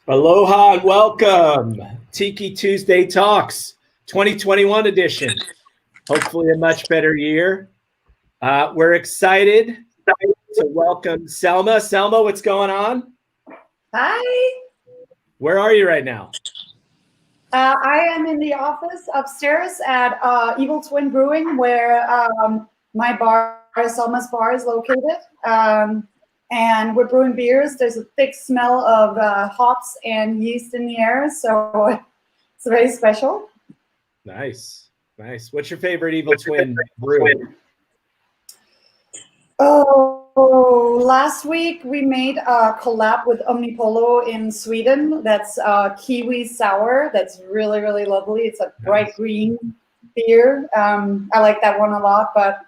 Aloha and welcome. Tiki Tuesday Talks, 2021 edition. Hopefully a much better year. We're excited to welcome Selma. Selma, what's going on? Hi. Where are you right now? I am in the office upstairs at Evil Twin Brewing, where my bar, Selma's Bar, is located. And we're brewing beers. There's a thick smell of hops and yeast in the air, so it's very special. Nice, nice. What's your favorite Evil Twin brew? Oh, last week we made a collab with Omnipollo in Sweden. That's Kiwi Sour. That's really, really lovely. It's a bright green beer. I like that one a lot, but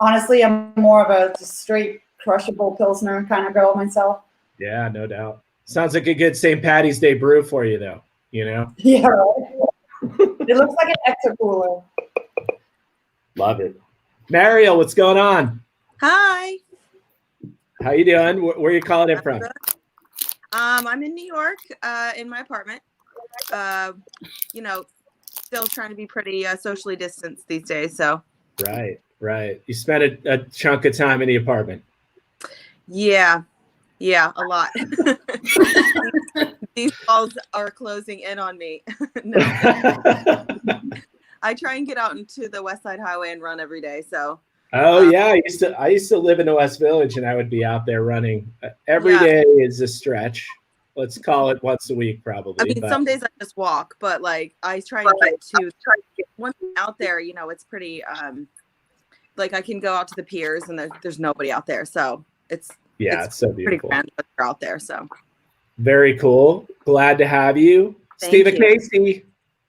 honestly, I'm more of a just straight crushable Pilsner kind of girl myself. Yeah, no doubt. Sounds like a good St. Patty's Day brew for you, though, you know? Yeah, right? It looks like an extra cooler. Love it. Mariel, what's going on? Hi. How you doing? Where are you calling in from? I'm in New York, in my apartment. Still trying to be pretty socially distanced these days. So. Right. You spent a chunk of time in the apartment. Yeah, a lot. These walls are closing in on me. No. I try and get out into the West Side Highway and run every day. So. Oh yeah, I used to live in the West Village, and I would be out there running every day. Is a stretch. Let's call it once a week, probably. I mean, some days I just walk, but like I try and get once I'm out there. You know, it's pretty. Like I can go out to the piers, and there's nobody out there, so it's so beautiful. Pretty grand that they're out there. So very cool. Glad to have you, Steve and Casey.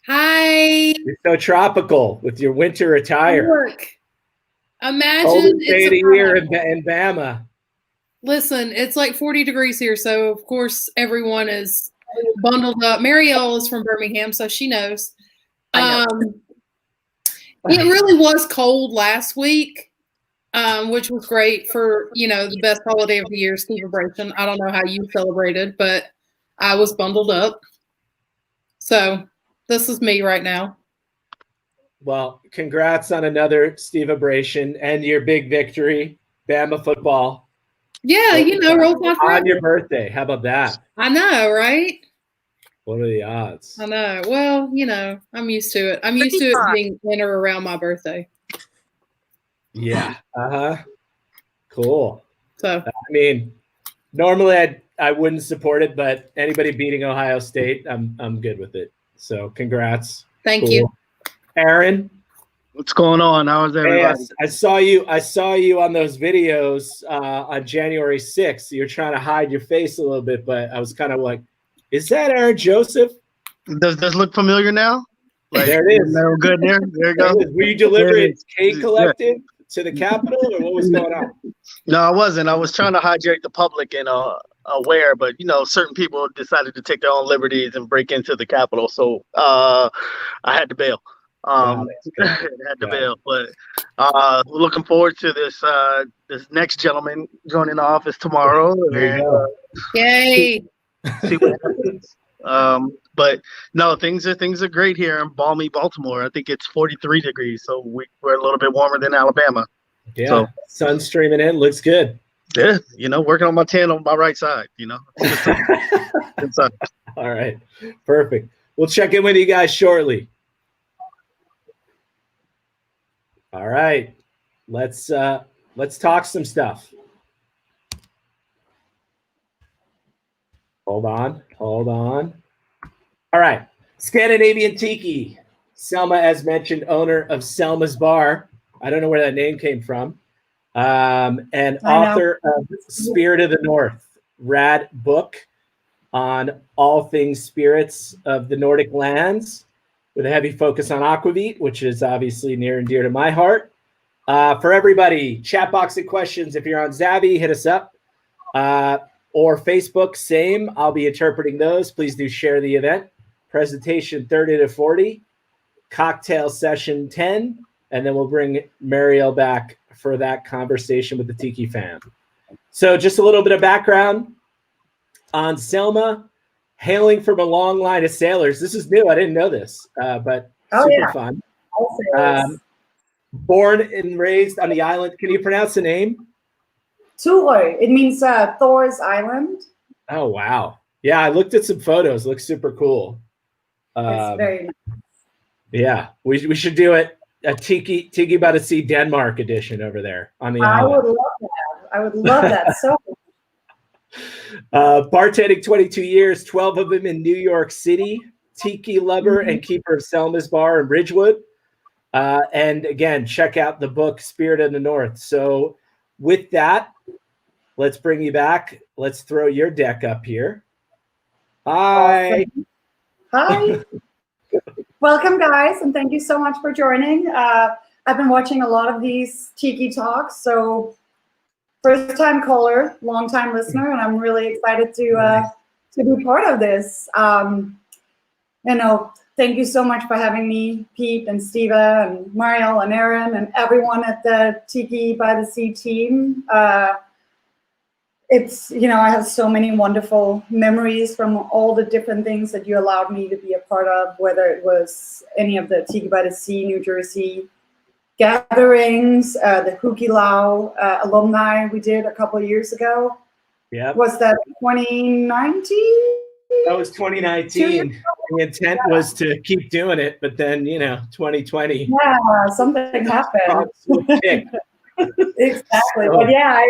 Hi. You're so tropical with your winter attire. Imagine it's a year in Bama. Listen, it's like 40 degrees here, so of course everyone is bundled up. Marielle is from Birmingham, so she knows. It really was cold last week, which was great for, the best holiday of the year, celebration. I don't know how you celebrated, but I was bundled up. So this is me right now. Well, congrats on another Steve-abration and your big victory, Bama football. Yeah, roll Tide on your birthday. How about that? I know, right? What are the odds? I know. Well, I'm used to it. I'm used to it being winter around my birthday. Yeah. Cool. So I mean, normally I wouldn't support it, but anybody beating Ohio State, I'm good with it. So congrats. Thank you. Aaron, what's going on? How is everybody? Hey, I saw you on those videos on January 6th. You're trying to hide your face a little bit, but I was kind of like, is that Aaron Joseph? Does this look familiar now? Like, there it is. We're good there. There you go. Were you delivering cake collective to the Capitol, or what was going on? No, I wasn't. I was trying to hydrate the public and aware, but certain people decided to take their own liberties and break into the Capitol, so I had to bail. Bail, but looking forward to this next gentleman joining the office tomorrow. Yay! See what happens. But no, things are great here in balmy Baltimore. I think it's 43 degrees, so we're a little bit warmer than Alabama. Yeah, so, sun streaming in, looks good. Yeah, working on my tan on my right side. Good sun. All right, perfect. We'll check in with you guys shortly. All right, let's talk some stuff. Hold on. All right, Scandinavian Tiki. Selma, as mentioned, owner of Selma's Bar. I don't know where that name came from. And author of Spirit of the North, rad book on all things spirits of the Nordic lands, with a heavy focus on aquavit, which is obviously near and dear to my heart. For everybody, chat box and questions. If you're on Zavi, hit us up. Or Facebook, same. I'll be interpreting those. Please do share the event. Presentation 30 to 40. Cocktail session 10. And then we'll bring Mariel back for that conversation with the Tiki fam. So just a little bit of background on Selma. hailing from a long line of sailors. This is new. I didn't know this, but super fun. Born and raised on the island. Can you pronounce the name? Thurø. It means Thor's Island. Oh, wow. Yeah, I looked at some photos. Looks super cool. It's very nice. Yeah, we should do it. A Tiki by the Sea Denmark edition over there on the island. I would love that. I would love that so much. Bartending 22 years, 12 of them in New York City. Tiki lover and keeper of Selma's Bar in Ridgewood. And again, check out the book Spirit of the North. So with that, let's bring you back. Let's throw your deck up here. Hi. Awesome. Hi. Welcome, guys, and thank you so much for joining. I've been watching a lot of these Tiki Talks, so first-time caller, long-time listener, and I'm really excited to be part of this. Thank you so much for having me, Pete and Stiva and Mariel and Aaron and everyone at the Tiki by the Sea team. I have so many wonderful memories from all the different things that you allowed me to be a part of, whether it was any of the Tiki by the Sea, New Jersey gatherings, the Hukilau alumni we did a couple of years ago. Yeah. Was that 2019? That was 2019. The intent was to keep doing it, but then, 2020. Yeah, something happened. Exactly. So, but yeah,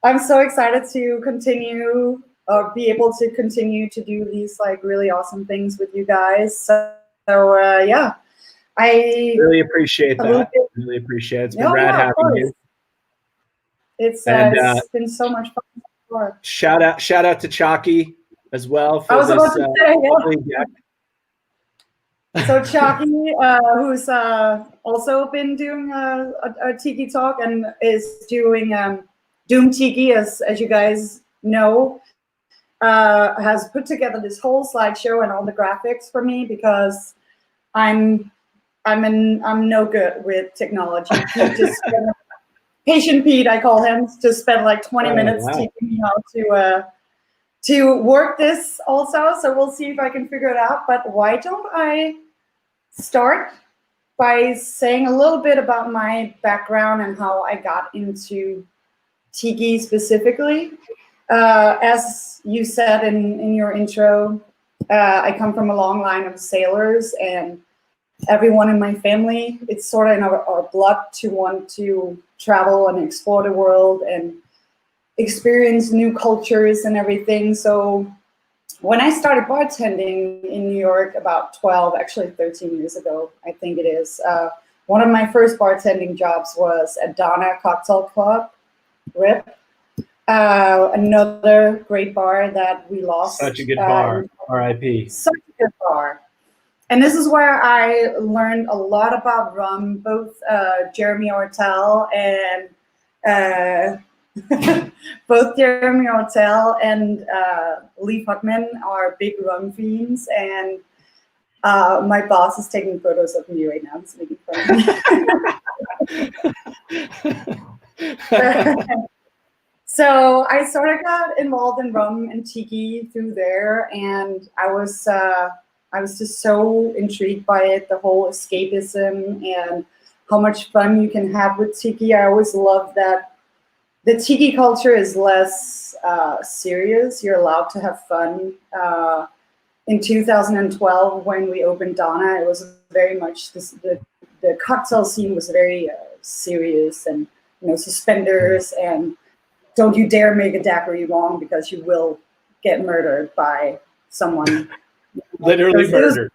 I'm so excited to continue or be able to continue to do these really awesome things with you guys. So yeah, I really appreciate that. Really appreciate it. It's been rad having you. It's been so much fun before. Shout out to Chalky as well for I was this about to say, deck. So Chalky, who's also been doing a Tiki Talk and is doing Doom Tiki, as you guys know, has put together this whole slideshow and all the graphics for me because I'm no good with technology. Patient Pete, I call him, just spent 20 minutes teaching me how to work this also. So we'll see if I can figure it out. But why don't I start by saying a little bit about my background and how I got into Tiki specifically. As you said in your intro, I come from a long line of sailors, and everyone in my family, it's sort of in our blood to want to travel and explore the world and experience new cultures and everything. So when I started bartending in New York about 13 years ago, I think it is, one of my first bartending jobs was at Donna Cocktail Club. RIP. Another great bar that we lost. Such a good bar. R.I.P. Such a good bar. And this is where I learned a lot about rum, both Jeremy Ortel and both Jeremy Ortel and Lee Putman are big rum fiends. And my boss is taking photos of me right now. He's making fun of me. So I sort of got involved in rum and tiki through there, and I was just so intrigued by it, the whole escapism and how much fun you can have with tiki. I always loved that the tiki culture is less serious. You're allowed to have fun. In 2012, when we opened Donna, it was very much the cocktail scene was very serious, and suspenders, and don't you dare make a daiquiri wrong because you will get murdered by someone. Literally murdered.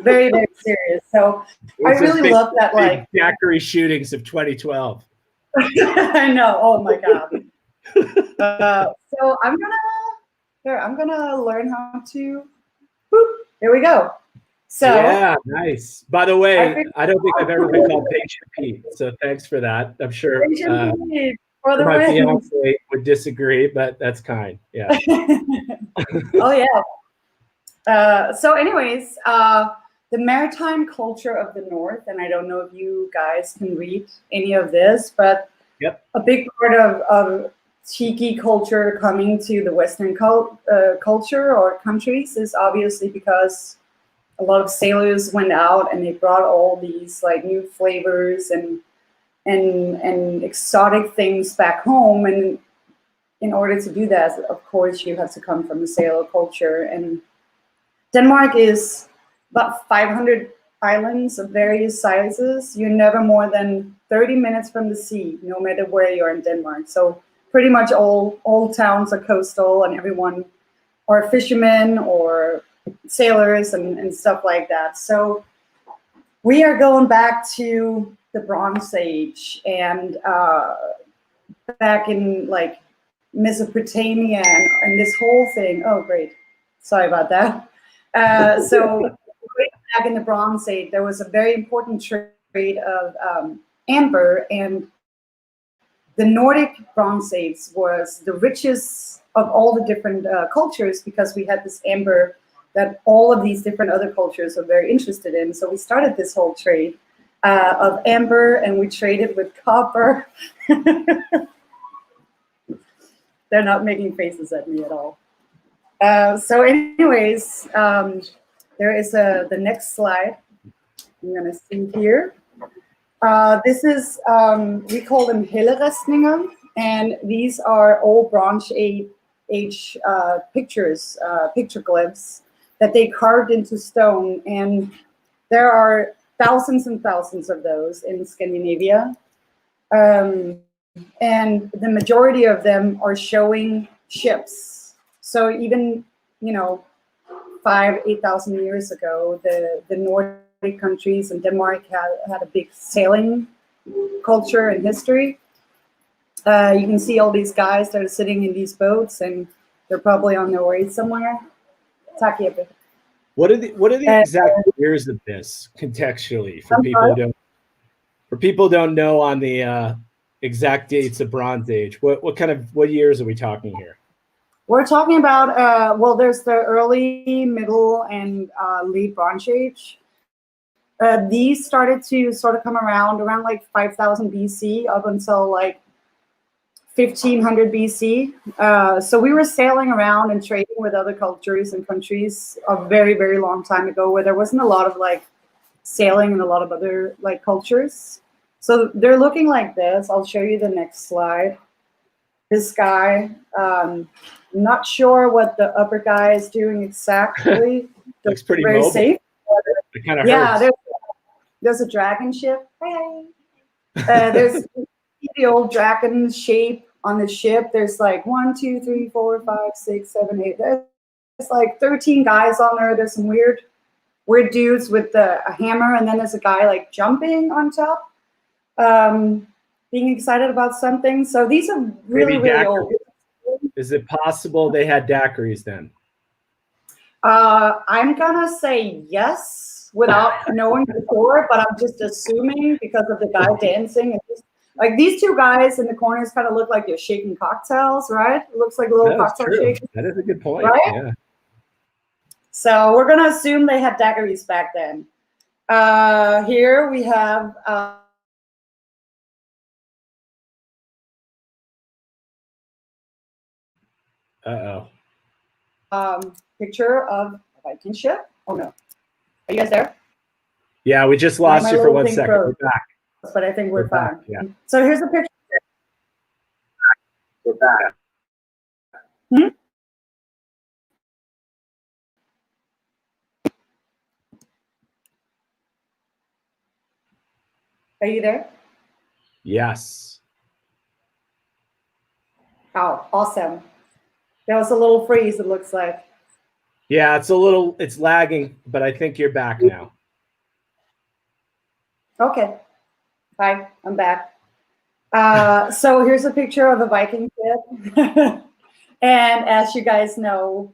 Very, very serious. So I really love that, daiquiri shootings of 2012. I know. Oh my God. So I'm gonna learn how to. Whoop, here we go. So yeah, nice. By the way, I don't think I've ever been called Patient Pete, so thanks for that. I'm sure my fiance would disagree, but that's kind. Yeah. Oh yeah. So, anyways, the maritime culture of the North, and I don't know if you guys can read any of this, but yep. A big part of Tiki culture coming to the Western culture or countries is obviously because a lot of sailors went out and they brought all these like new flavors and exotic things back home. And in order to do that, of course, you have to come from a sailor culture. And Denmark is about 500 islands of various sizes. You're never more than 30 minutes from the sea, no matter where you are in Denmark. So pretty much all towns are coastal, and everyone are fishermen or sailors and stuff like that. So we are going back to the Bronze Age and back in like Mesopotamia and this whole thing. Oh, great. Sorry about that. So back in the Bronze Age, there was a very important trade of amber, and the Nordic Bronze Age was the richest of all the different cultures, because we had this amber that all of these different other cultures are very interested in. So we started this whole trade of amber, and we traded with copper. They're not making faces at me at all. So anyways, there is the next slide I'm gonna see here. This is, we call them hellerestninger, and these are old Bronze Age pictures, petroglyphs that they carved into stone. And there are thousands and thousands of those in Scandinavia. And the majority of them are showing ships. So even, 8,000 years ago, the Nordic countries and Denmark had a big sailing culture and history. You can see all these guys that are sitting in these boats, and they're probably on their way somewhere. What are the exact years of this contextually for people who don't know on the exact dates of Bronze Age? What years are we talking here? We're talking about there's the early, middle, and late Bronze Age. These started to sort of come around like 5,000 BC up until like 1500 BC. So we were sailing around and trading with other cultures and countries a very, very long time ago, where there wasn't a lot of like sailing and a lot of other like cultures. So they're looking like this. I'll show you the next slide. This guy, not sure what the upper guy is doing exactly. Looks pretty very mobile. Safe. It kind of yeah, hurts. there's a dragon ship. Hey. There's the old dragon shape on the ship. There's like 1, 2, 3, 4, 5, 6, 7, 8. There's like 13 guys on there. There's some weird dudes with a hammer, and then there's a guy like jumping on top, being excited about something. So these are really, really old. Is it possible they had daiquiris then? I'm gonna say yes without knowing before, but I'm just assuming because of the guy dancing. And just, like these two guys in the corners kind of look like they're shaking cocktails, right? It looks like a little cocktail shake. That is a good point. Right? Yeah. So we're gonna assume they had daiquiris back then. Here we have picture of a Viking ship. Oh no. Are you guys there? Yeah, we just lost you for 1 second. We're back. But I think we're fine. Back, yeah. So here's a picture. We're back. Are you there? Yes. Oh, awesome. There was a little freeze, it looks like. Yeah, it's lagging, but I think you're back now. Okay. Hi, I'm back. So here's a picture of a Viking ship. And as you guys know,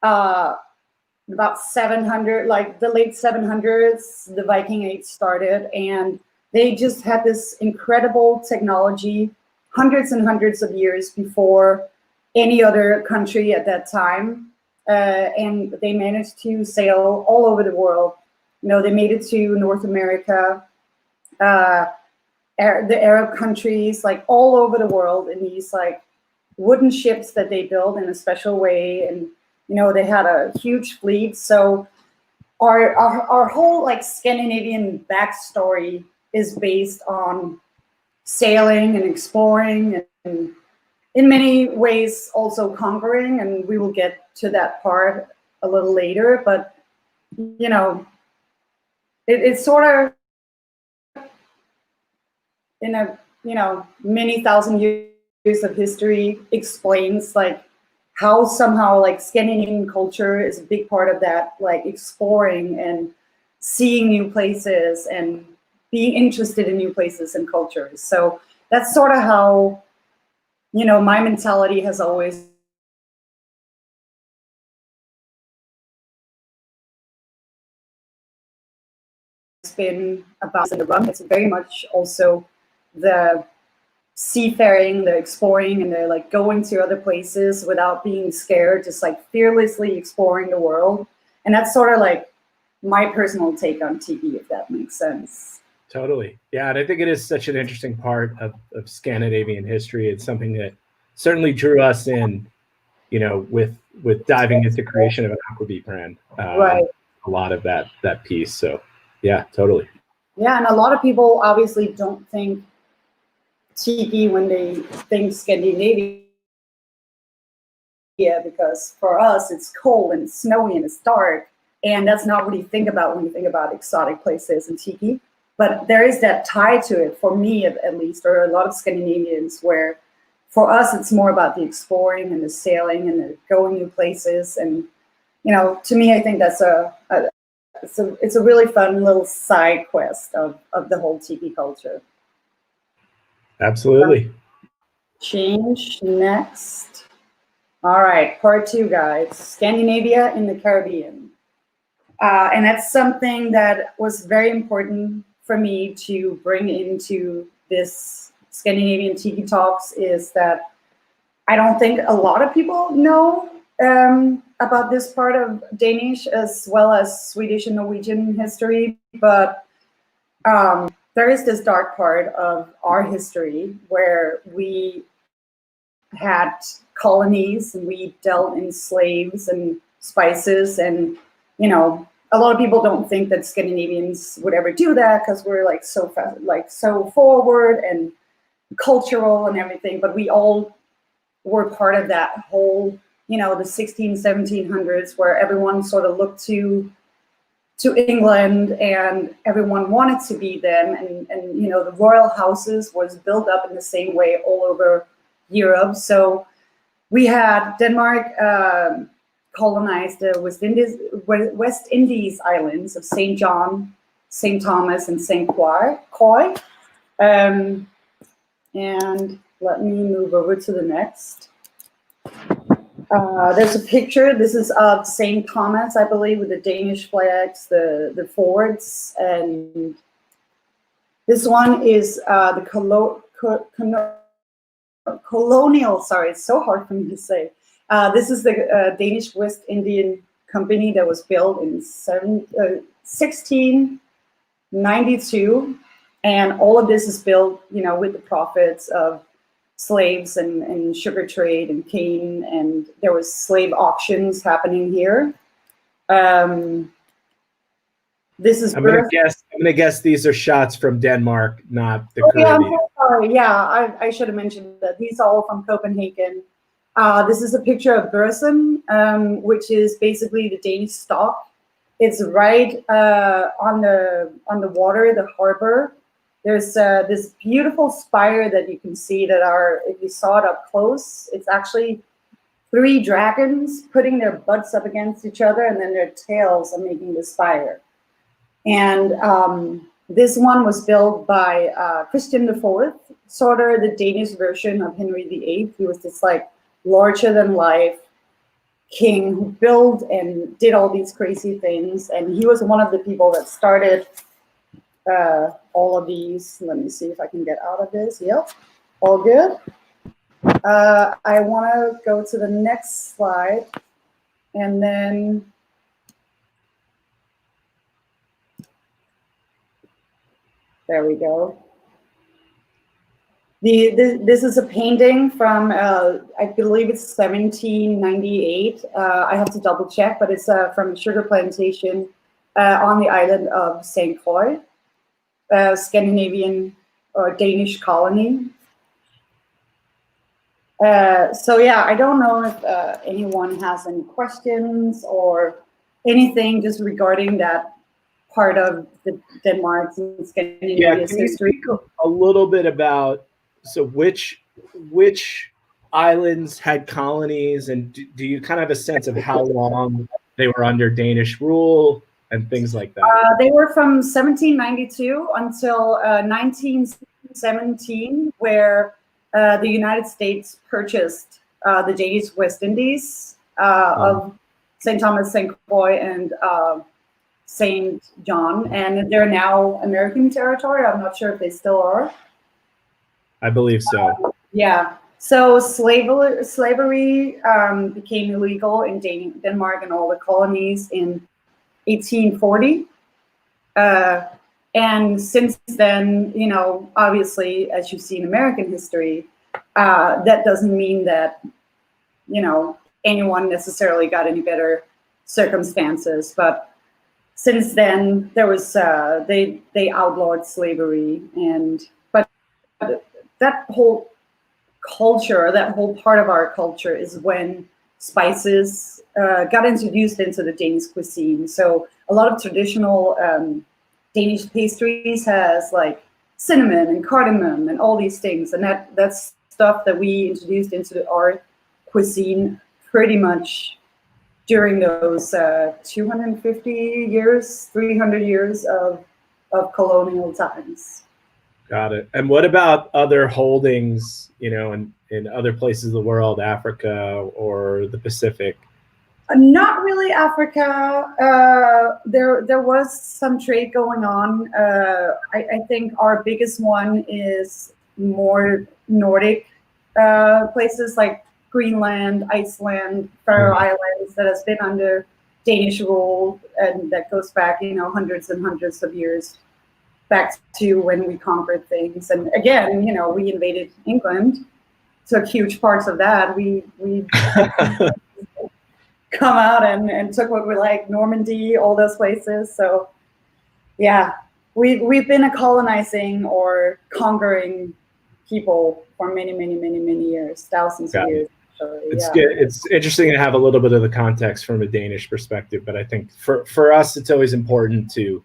about 700, like the late 700s, the Viking Age started, and they just had this incredible technology hundreds and hundreds of years before any other country at that time. And they managed to sail all over the world. They made it to North America, the Arab countries, like all over the world in these like wooden ships that they built in a special way, and they had a huge fleet. So our whole like Scandinavian backstory is based on sailing and exploring, and in many ways also conquering, and we will get to that part a little later. But it's sort of in a many thousand years of history explains like how somehow like Scandinavian culture is a big part of that, like exploring and seeing new places and being interested in new places and cultures. So that's sort of how my mentality has always been about the rum. It's very much also the seafaring, the exploring, and the like going to other places without being scared, just like fearlessly exploring the world. And that's sort of like my personal take on tiki, if that makes sense. Totally. Yeah. And I think it is such an interesting part of Scandinavian history. It's something that certainly drew us in, with diving into creation of an aquavit brand. Right. A lot of that piece. So yeah, totally. Yeah. And a lot of people obviously don't think tiki when they think Scandinavia, because for us it's cold and it's snowy and it's dark, and that's not what you think about when you think about exotic places and tiki. But there is that tie to it, for me at least, or a lot of Scandinavians, where for us it's more about the exploring and the sailing and the going new places. And to me, I think that's it's a really fun little side quest of the whole tiki culture. Absolutely. Change next. All right, part 2, guys. Scandinavia in the Caribbean. And that's something that was very important for me to bring into this Scandinavian Tiki Talks, is that I don't think a lot of people know about this part of Danish as well as Swedish and Norwegian history. But there is this dark part of our history where we had colonies and we dealt in slaves and spices, and a lot of people don't think that Scandinavians would ever do that because we're like so fast, like so forward and cultural and everything, but we all were part of that whole the 1700s where everyone sort of looked to England and everyone wanted to be them, and the royal houses was built up in the same way all over Europe. So we had Denmark colonized the West Indies islands of St. John, St. Thomas, and St. Croix. And let me move over to the next. There's a picture. This is of St. Thomas, I believe, with the Danish flags, the forts, and this one is the colonial. Sorry, it's so hard for me to say. This is the Danish West Indian Company that was built in 1692, and all of this is built, with the profits of slaves and sugar trade and cane, and there was slave auctions happening here. This is. I'm gonna guess these are shots from Denmark, not the Caribbean. Yeah, I'm Caribbean. so sorry. Yeah, I should have mentioned that these are all from Copenhagen. This is a picture of Børsen, which is basically the Danish stock. It's right on the water, the harbor. There's this beautiful spire that you can see that if you saw it up close, it's actually 3 dragons putting their butts up against each other, and then their tails are making the spire. And this one was built by Christian IV, sort of the Danish version of Henry VIII. He was this like larger than life king who built and did all these crazy things. And he was one of the people that started all of these. Let me see if I can get out of this. Yep, all good. I want to go to the next slide, and then there we go. This is a painting from, I believe it's 1798. I have to double check, but it's from a sugar plantation on the island of St. Croix, Scandinavian or Danish colony. So yeah, I don't know if anyone has any questions or anything just regarding that part of the Denmark's and Scandinavia's history. A little bit about, so which islands had colonies, and do you kind of have a sense of how long they were under Danish rule and things like that? They were from 1792 until 1917, where the United States purchased the Danish West Indies of St. Thomas, St. Croix, and St. John, and they're now American territory. I'm not sure if they still are. I believe so. Yeah. So slavery became illegal in Denmark and all the colonies in 1840. And since then, you know, obviously, as you see in American history, that doesn't mean that, you know, anyone necessarily got any better circumstances. But since then, there was they outlawed slavery, but that whole culture, that whole part of our culture, is when spices got introduced into the Danish cuisine. So a lot of traditional Danish pastries has like cinnamon and cardamom and all these things, and that's stuff that we introduced into our cuisine pretty much during those 250 years, 300 years of colonial times. Got it. And what about other holdings, you know, in other places of the world, Africa or the Pacific? Not really Africa. There was some trade going on. I think our biggest one is more Nordic places like Greenland, Iceland, Faroe Islands, that has been under Danish rule, and that goes back, you know, hundreds and hundreds of years back to when we conquered things. And again, you know, we invaded England, took huge parts of that. We come out and took what we like, Normandy, all those places. So yeah, we've been a colonizing or conquering people for many years, thousands of years. So, it's good. It's interesting to have a little bit of the context from a Danish perspective, but I think for us, it's always important to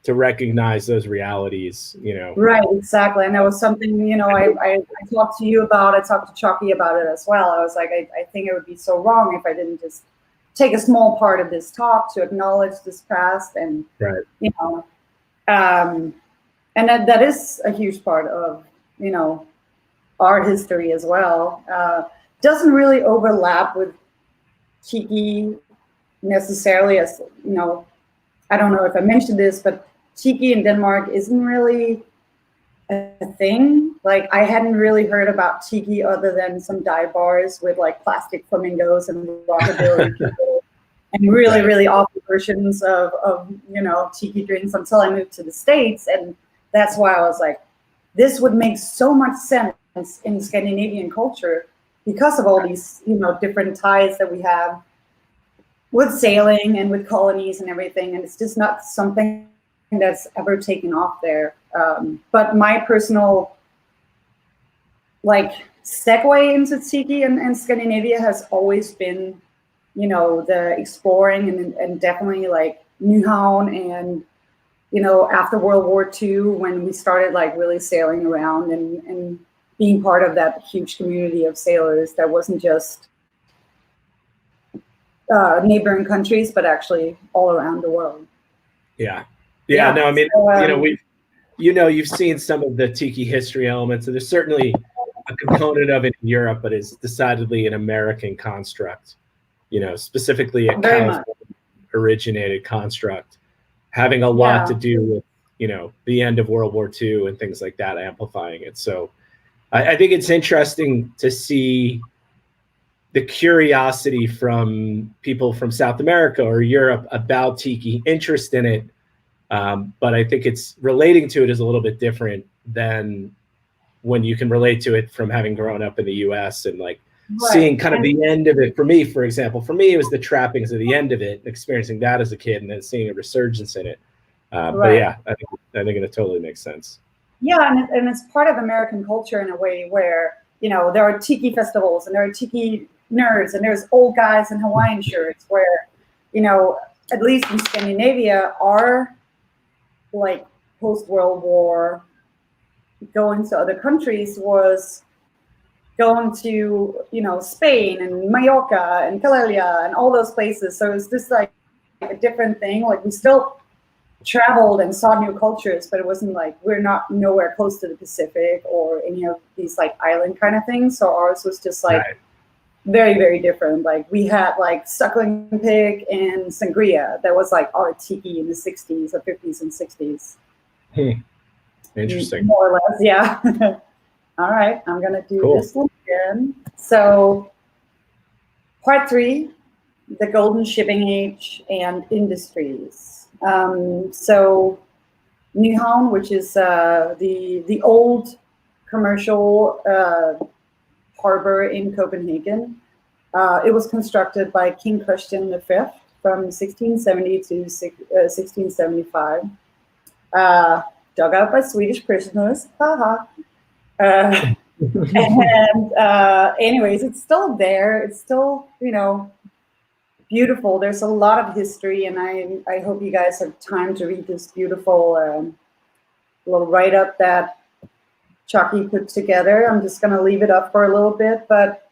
recognize those realities, you know. Right, exactly. And that was something, you know, I talked to you about, I talked to Chucky about it as well. I was like, I think it would be so wrong if I didn't just take a small part of this talk to acknowledge this past, and, you know, and that is a huge part of, you know, our history as well. Doesn't really overlap with Tiki necessarily, as, you know, I don't know if I mentioned this, but Tiki in Denmark isn't really a thing. Like, I hadn't really heard about Tiki other than some dive bars with like plastic flamingos and rockabilly people and really awful versions of, you know, Tiki drinks until I moved to the States. And that's why I was like, this would make so much sense in Scandinavian culture because of all these, you know, different ties that we have with sailing and with colonies and everything. And it's just not something that's ever taken off there. But my personal, like, segue into Tiki and Scandinavia has always been, you know, the exploring and definitely like Nyhavn, and, you know, after World War II, when we started like really sailing around and being part of that huge community of sailors that wasn't just neighboring countries, but actually all around the world. Yeah. Yeah, No, I mean, so, you know, you've seen some of the Tiki history elements, and there's certainly a component of it in Europe, but it's decidedly an American construct, you know, specifically a California originated construct, having a lot to do with, you know, the end of World War II and things like that, amplifying it. So I think it's interesting to see the curiosity from people from South America or Europe about Tiki, interest in it. But I think it's relating to it is a little bit different than when you can relate to it from having grown up in the US and like Right. seeing kind of the end of it. For me, for example, it was the trappings of the end of it, experiencing that as a kid and then seeing a resurgence in it. But Right. yeah, I think it totally makes sense. Yeah, and it's part of American culture in a way where, you know, there are tiki festivals and there are tiki nerds and there's old guys in Hawaiian shirts where, you know, at least in Scandinavia, our like post-World War going to other countries was going to, you know, Spain and Mallorca and Calella and all those places. So it's just like a different thing. Like we still traveled and saw new cultures, but it wasn't like we're not nowhere close to the Pacific or any of these like island kind of things. So ours was just like very, very different. Like we had like suckling pig and sangria. That was like our tiki in the 60s or 50s and 60s. Interesting. More or less, yeah. All right, I'm gonna do this one again. So part 3, the golden shipping age and industries. So Nyhavn, which is the old commercial harbor in Copenhagen. It was constructed by King Christian V from 1670 to 1675. Dug out by Swedish prisoners. Haha. And anyways, it's still there. It's still, you know, beautiful. There's a lot of history, and I hope you guys have time to read this beautiful little write-up that Chucky put together. I'm just going to leave it up for a little bit, but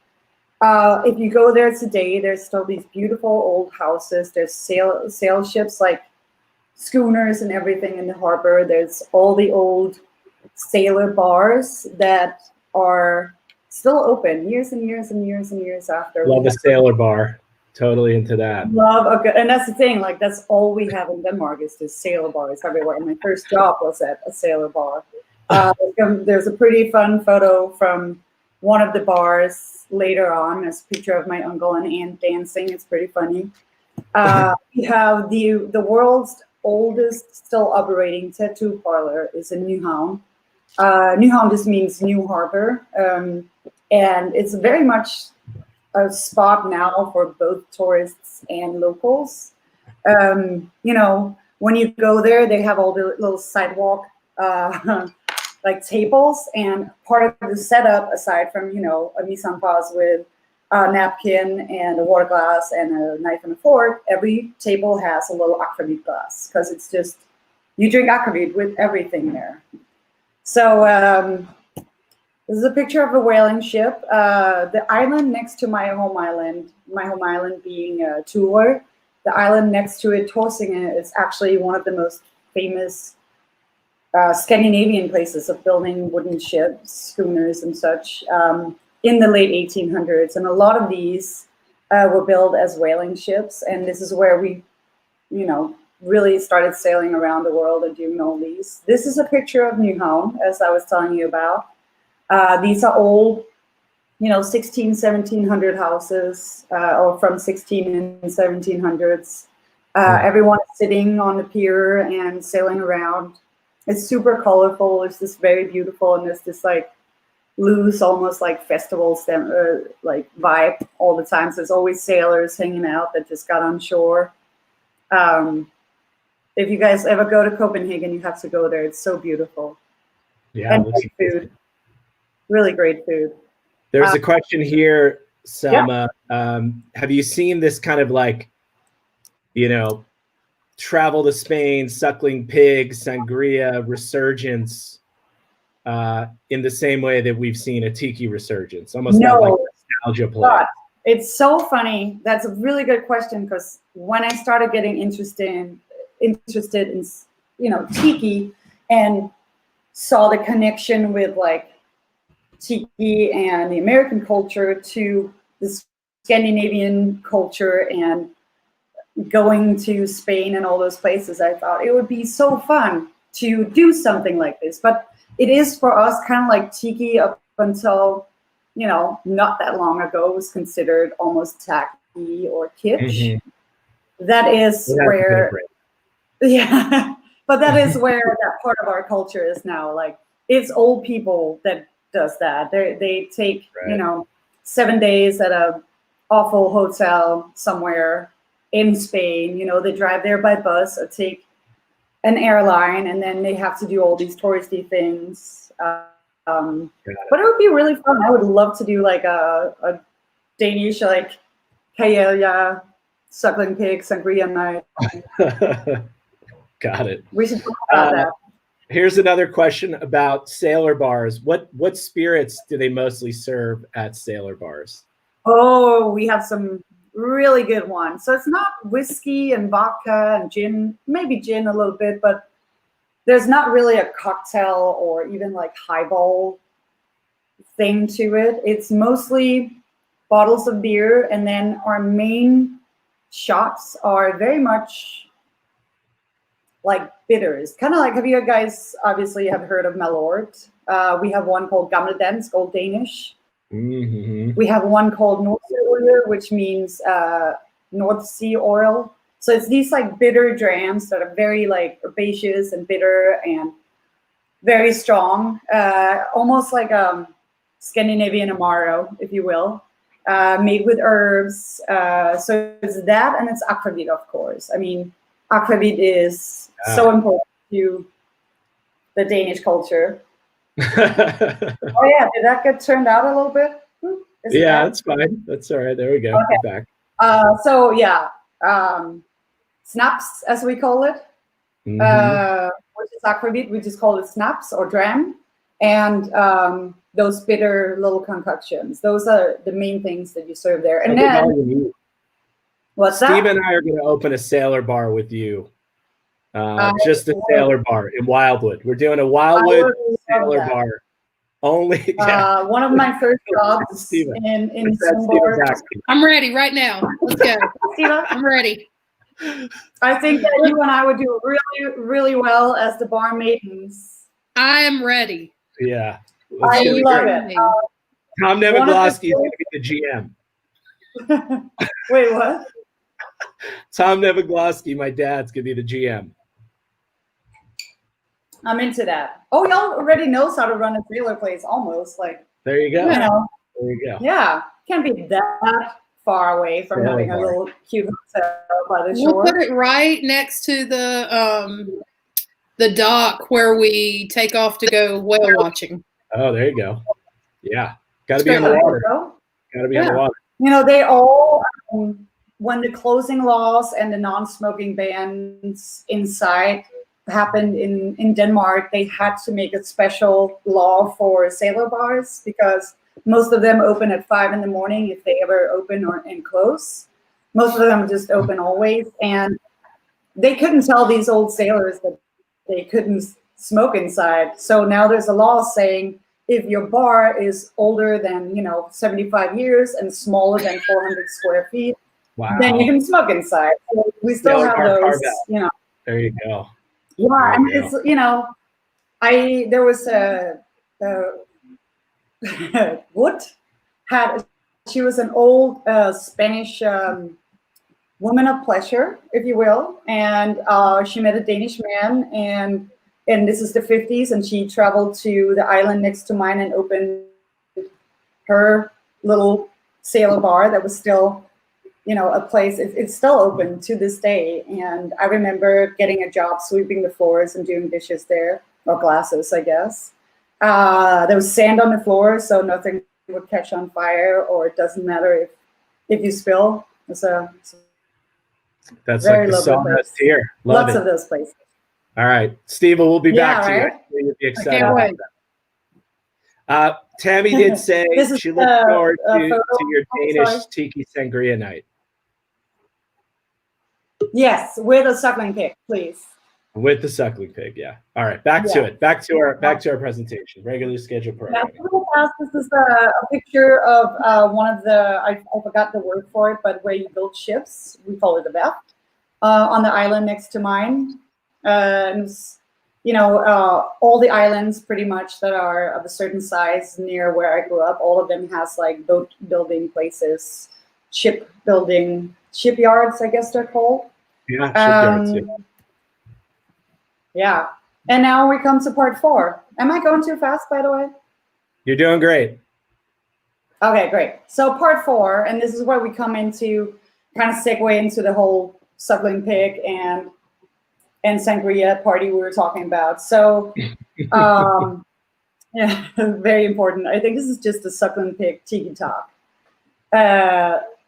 if you go there today, there's still these beautiful old houses. There's sail ships like schooners and everything in the harbor. There's all the old sailor bars that are still open years and years and years and years after. Love a sailor bar. Totally into that. Love a good, and that's the thing. Like that's all we have in Denmark is just sailor bars everywhere. And my first job was at a sailor bar. There's a pretty fun photo from one of the bars later on. There's a picture of my uncle and aunt dancing. It's pretty funny. We have the world's oldest still operating tattoo parlor is in Nyhavn. Nyhavn just means new harbor, and it's very much a spot now for both tourists and locals. You know, when you go there, they have all the little sidewalk like tables, and part of the setup, aside from, you know, a mise en place with a napkin and a water glass and a knife and a fork, every table has a little aquavit glass because it's just, you drink aquavit with everything there. So this is a picture of a whaling ship. The island next to my home island being Thurø, the island next to it, Tåsinge, is actually one of the most famous Scandinavian places of building wooden ships, schooners and such, in the late 1800s. And a lot of these were built as whaling ships. And this is where we, you know, really started sailing around the world and doing all these. This is a picture of Nyhavn, as I was telling you about. These are old, you know, 1700 houses, or from 16 and 1700s. Everyone is sitting on the pier and sailing around. It's super colorful. It's just very beautiful, and there's this like loose, almost like festival like vibe all the time. So there's always sailors hanging out that just got on shore. If you guys ever go to Copenhagen, you have to go there. It's so beautiful. Yeah, and great food. Really great food. There's a question here, Selma. Yeah. Have you seen this kind of like, you know, travel to Spain, suckling pigs, sangria resurgence in the same way that we've seen a tiki resurgence? Almost not like nostalgia play. But it's so funny. That's a really good question, because when I started getting interested in, you know, tiki and saw the connection with like tiki and the American culture to the Scandinavian culture and going to Spain and all those places, I thought it would be so fun to do something like this. But it is for us kind of like tiki up until, you know, not that long ago was considered almost tacky or kitsch. Mm-hmm. That is where, yeah, but that is where that part of our culture is now. Like, it's old people that does that. They take, Right. 7 days at a awful hotel somewhere in Spain. They drive there by bus or take an airline, and then they have to do all these touristy things. But it would be really fun. I would love to do like a Danish like paella, suckling pig, sangria night. Got it. We should talk about that. Here's another question about sailor bars. What spirits do they mostly serve at sailor bars? Oh, we have some really good ones. So it's not whiskey and vodka and gin, maybe gin a little bit, but there's not really a cocktail or even like highball thing to it. It's mostly bottles of beer, and then our main shots are very much like bitters. Kind of like, have you guys obviously have heard of Malort? We have one called Gammeldansk, Old Danish. Mm-hmm. We have one called North Sea Oil, which means North Sea oil. So it's these like bitter drams that are very like herbaceous and bitter and very strong, almost like Scandinavian Amaro, if you will, made with herbs. So it's that, and it's aquavit, of course. I mean, aquavit is so important to the Danish culture. Oh yeah, did that get turned out a little bit? Yeah, that's fine. That's all right. There we go. Okay. Back. So yeah, snaps, as we call it, which is aquavit. We just call it snaps or dram, and those bitter little concoctions. Those are the main things that you serve there. And then what's that? Steve and I are going to open a sailor bar with you. Just a sailor bar in Wildwood. We're doing a Wildwood sailor bar. Only one of my first jobs in Sundborg. I'm ready right now. Let's go. I'm ready. I think that you and I would do really, really well as the bar maidens. I am ready. Yeah. I love it. Tom Nevenglosky is going to be the GM. Wait, what? Tom Nevenglosky, my dad's going to be the GM. I'm into that. Oh, y'all already knows how to run a sailor place, almost like. There you go. There you go. Yeah, can't be that far away from having a little cute hotel by the shore. We'll put it right next to the dock where we take off to go whale watching. Oh, there you go. Yeah, got to be on the water. Got to be on the water. They all, when the closing laws and the non-smoking bans inside happened in Denmark, they had to make a special law for sailor bars because most of them open at 5 in the morning if they ever open and close. Most of them just open always, and they couldn't tell these old sailors that they couldn't smoke inside. So now there's a law saying if your bar is older than 75 years and smaller than 400 square feet, then you can smoke inside. So we still have those, There you go. Yeah, I mean, it's there was a Wood she was an old Spanish woman of pleasure, if you will, and she met a Danish man, and this is the 50s, and she traveled to the island next to mine and opened her little sailor bar that was still a place. It's still open to this day, and I remember getting a job sweeping the floors and doing dishes there, or glasses, I guess. There was sand on the floor, so nothing would catch on fire, or it doesn't matter if you spill. That's like the sawdust here. Lots of those places. All right, Steve, we'll be back to you. You'll be excited about that. Tammy did say she looked forward to your Danish Tiki Sangria night. Yes, with a suckling pig, please. With the suckling pig, yeah. All right, back to it. Back to our presentation. Regularly scheduled program. This is a picture of one of the I forgot the word for it, but where you build ships. We call it a bath on the island next to mine. And all the islands pretty much that are of a certain size near where I grew up, all of them has like boat building places, shipyards, I guess they're called. Yeah, shipyards. Yeah. And now we come to part 4. Am I going too fast, by the way? You're doing great. Okay, great. So part 4, and this is where we come into kind of segue into the whole suckling pig and sangria party we were talking about. So, yeah, very important. I think this is just a suckling pig tiki talk.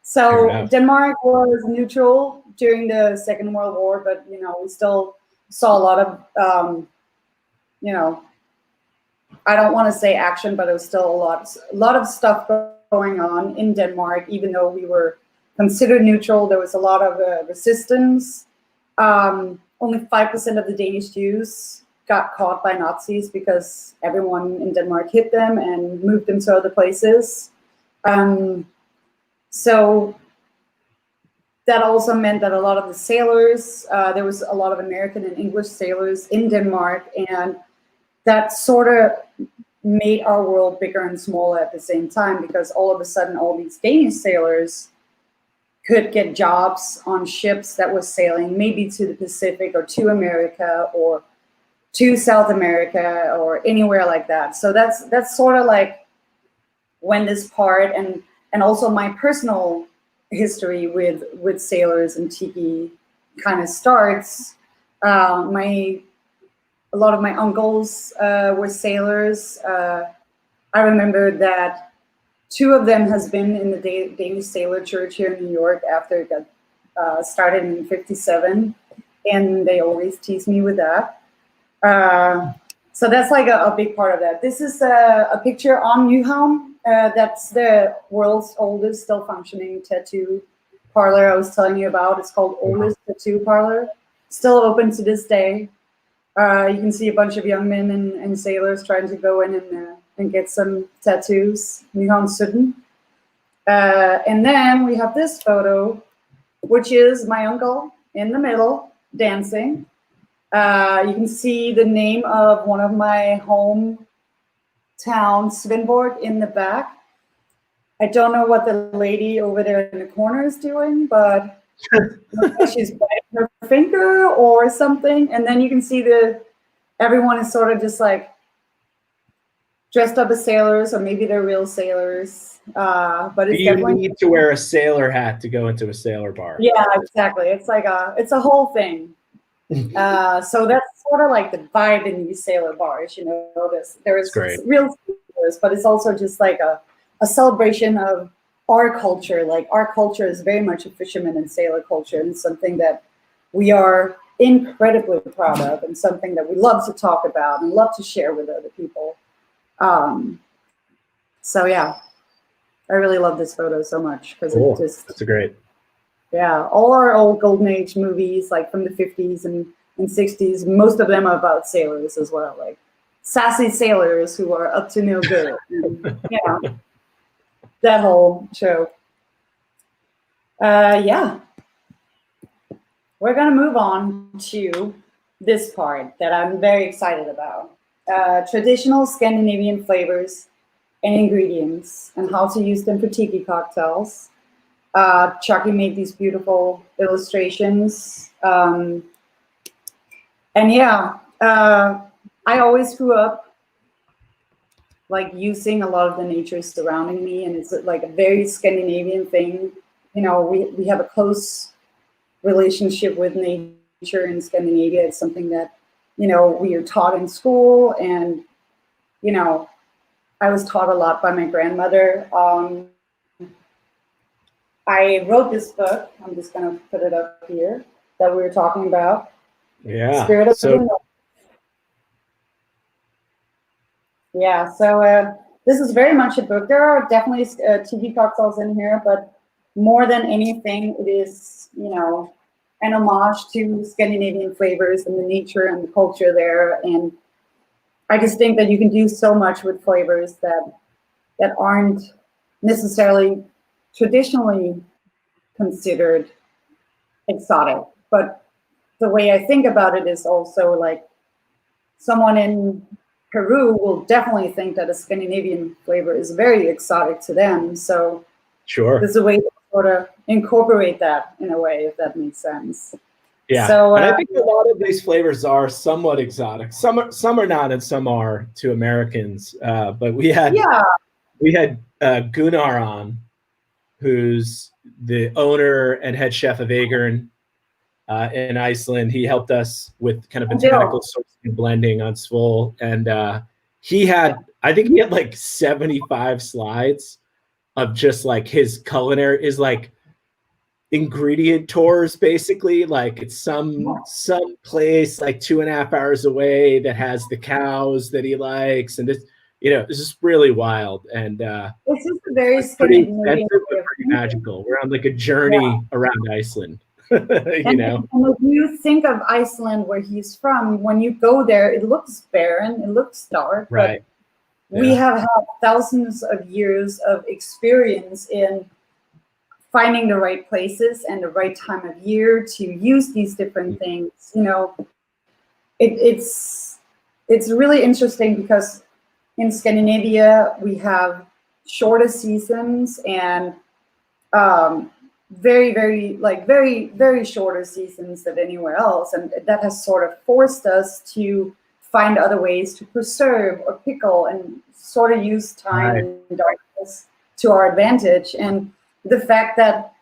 So Denmark was neutral during the Second World War, but we still saw a lot of I don't want to say action, but there was still a lot of stuff going on in Denmark, even though we were considered neutral. There was a lot of resistance. Only 5% of the Danish Jews got caught by Nazis because everyone in Denmark hid them and moved them to other places. So that also meant that a lot of the sailors, there was a lot of American and English sailors in Denmark, and that sort of made our world bigger and smaller at the same time, because all of a sudden all these Danish sailors could get jobs on ships that were sailing maybe to the Pacific or to America or to South America or anywhere like that. So that's sort of like when this part and also my personal history with sailors and tiki kind of starts. A lot of my uncles were sailors. I remember that 2 of them has been in the Danish Sailor Church here in New York after it got started in '57, and they always tease me with that. So that's like a big part of that. This is a picture on Nyhavn. That's the world's oldest still functioning tattoo parlor I was telling you about. It's called Oldest Tattoo Parlor. Still open to this day. You can see a bunch of young men and sailors trying to go in and get some tattoos. Nyhavn Sudden. And then we have this photo, which is my uncle in the middle dancing. You can see the name of one of my hometown, Svendborg, in the back. I don't know what the lady over there in the corner is doing, but she's biting her finger or something. And then you can see everyone is sort of just like dressed up as sailors, or maybe they're real sailors. But it's you need to wear a sailor hat to go into a sailor bar. Yeah, exactly. It's like it's a whole thing. So that's sort of like the vibe in these sailor bars. There is real sailors, but it's also just like a celebration of our culture. Like our culture is very much a fisherman and sailor culture, and it's something that we are incredibly proud of, and something that we love to talk about and love to share with other people. So yeah, I really love this photo so much because that's great. Yeah, all our old golden age movies, like from the 50s and 60s, most of them are about sailors as well, like sassy sailors who are up to no good. And, that whole show. Yeah. We're going to move on to this part that I'm very excited about. Traditional Scandinavian flavors and ingredients and how to use them for tiki cocktails. Chucky made these beautiful illustrations. And yeah, I always grew up like using a lot of the nature surrounding me, and it's like a very Scandinavian thing. We have a close relationship with nature in Scandinavia. It's something that, we are taught in school, and, I was taught a lot by my grandmother. I wrote this book. I'm just going to put it up here that we were talking about. Yeah. Spirit of the North. Yeah. So this is very much a book. There are definitely tiki cocktails in here, but more than anything, it is, an homage to Scandinavian flavors and the nature and the culture there. And I just think that you can do so much with flavors that aren't necessarily traditionally considered exotic. But the way I think about it is also like someone in Peru will definitely think that a Scandinavian flavor is very exotic to them. So sure, there's a way to sort of incorporate that in a way, if that makes sense. Yeah, So and I think a lot of these flavors are somewhat exotic. Some are not, and some are to Americans. But we had Gunnar on, who's the owner and head chef of Agern in Iceland. He helped us with kind of botanical sourcing and blending on Svol, and I think he had like 75 slides of just like his culinary is like ingredient tours, basically. Like it's some place like 2.5 hours away that has the cows that he likes, and it's just really wild. And it's just a very pretty Scandinavian expensive, but pretty magical. We're on like a journey around Iceland. And if you think of Iceland, where he's from, when you go there, it looks barren, it looks dark, right. But we have had thousands of years of experience in finding the right places and the right time of year to use these different things. It's really interesting because in Scandinavia we have shorter seasons and very, very shorter seasons than anywhere else, and that has sort of forced us to find other ways to preserve or pickle and sort of use time and darkness to our advantage. And the fact that,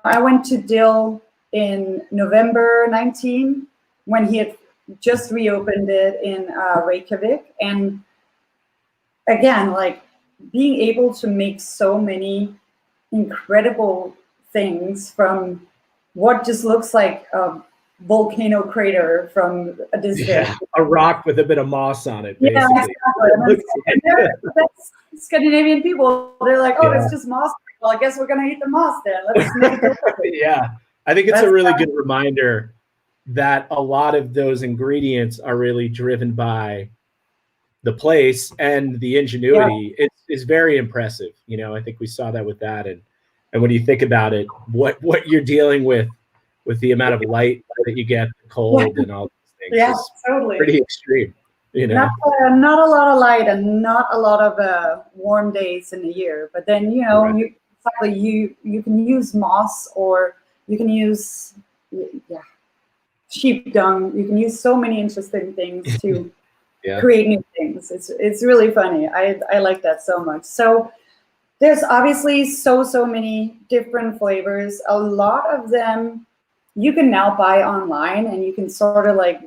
I went to Dill in November 19 when he had just reopened it in Reykjavik. And again, like being able to make so many incredible things from what just looks like a volcano crater from a distance. Yeah, a rock with a bit of moss on it, basically. Yeah, exactly. That's Scandinavian people. They're like, it's just moss. Well, I guess we're going to eat the moss then. Let's make it. Yeah, I think it's a really good reminder that a lot of those ingredients are really driven by the place and the ingenuity. It's very impressive. I think we saw that with that. And when you think about it, what you're dealing with the amount of light that you get, the cold and all these things is totally pretty extreme. Not a lot of light and not a lot of warm days in the year. But then, you can use moss, or you can use sheep dung. You can use so many interesting things to create new things. It's really funny. I like that so much. So there's obviously so many different flavors. A lot of them you can now buy online, and you can sort of like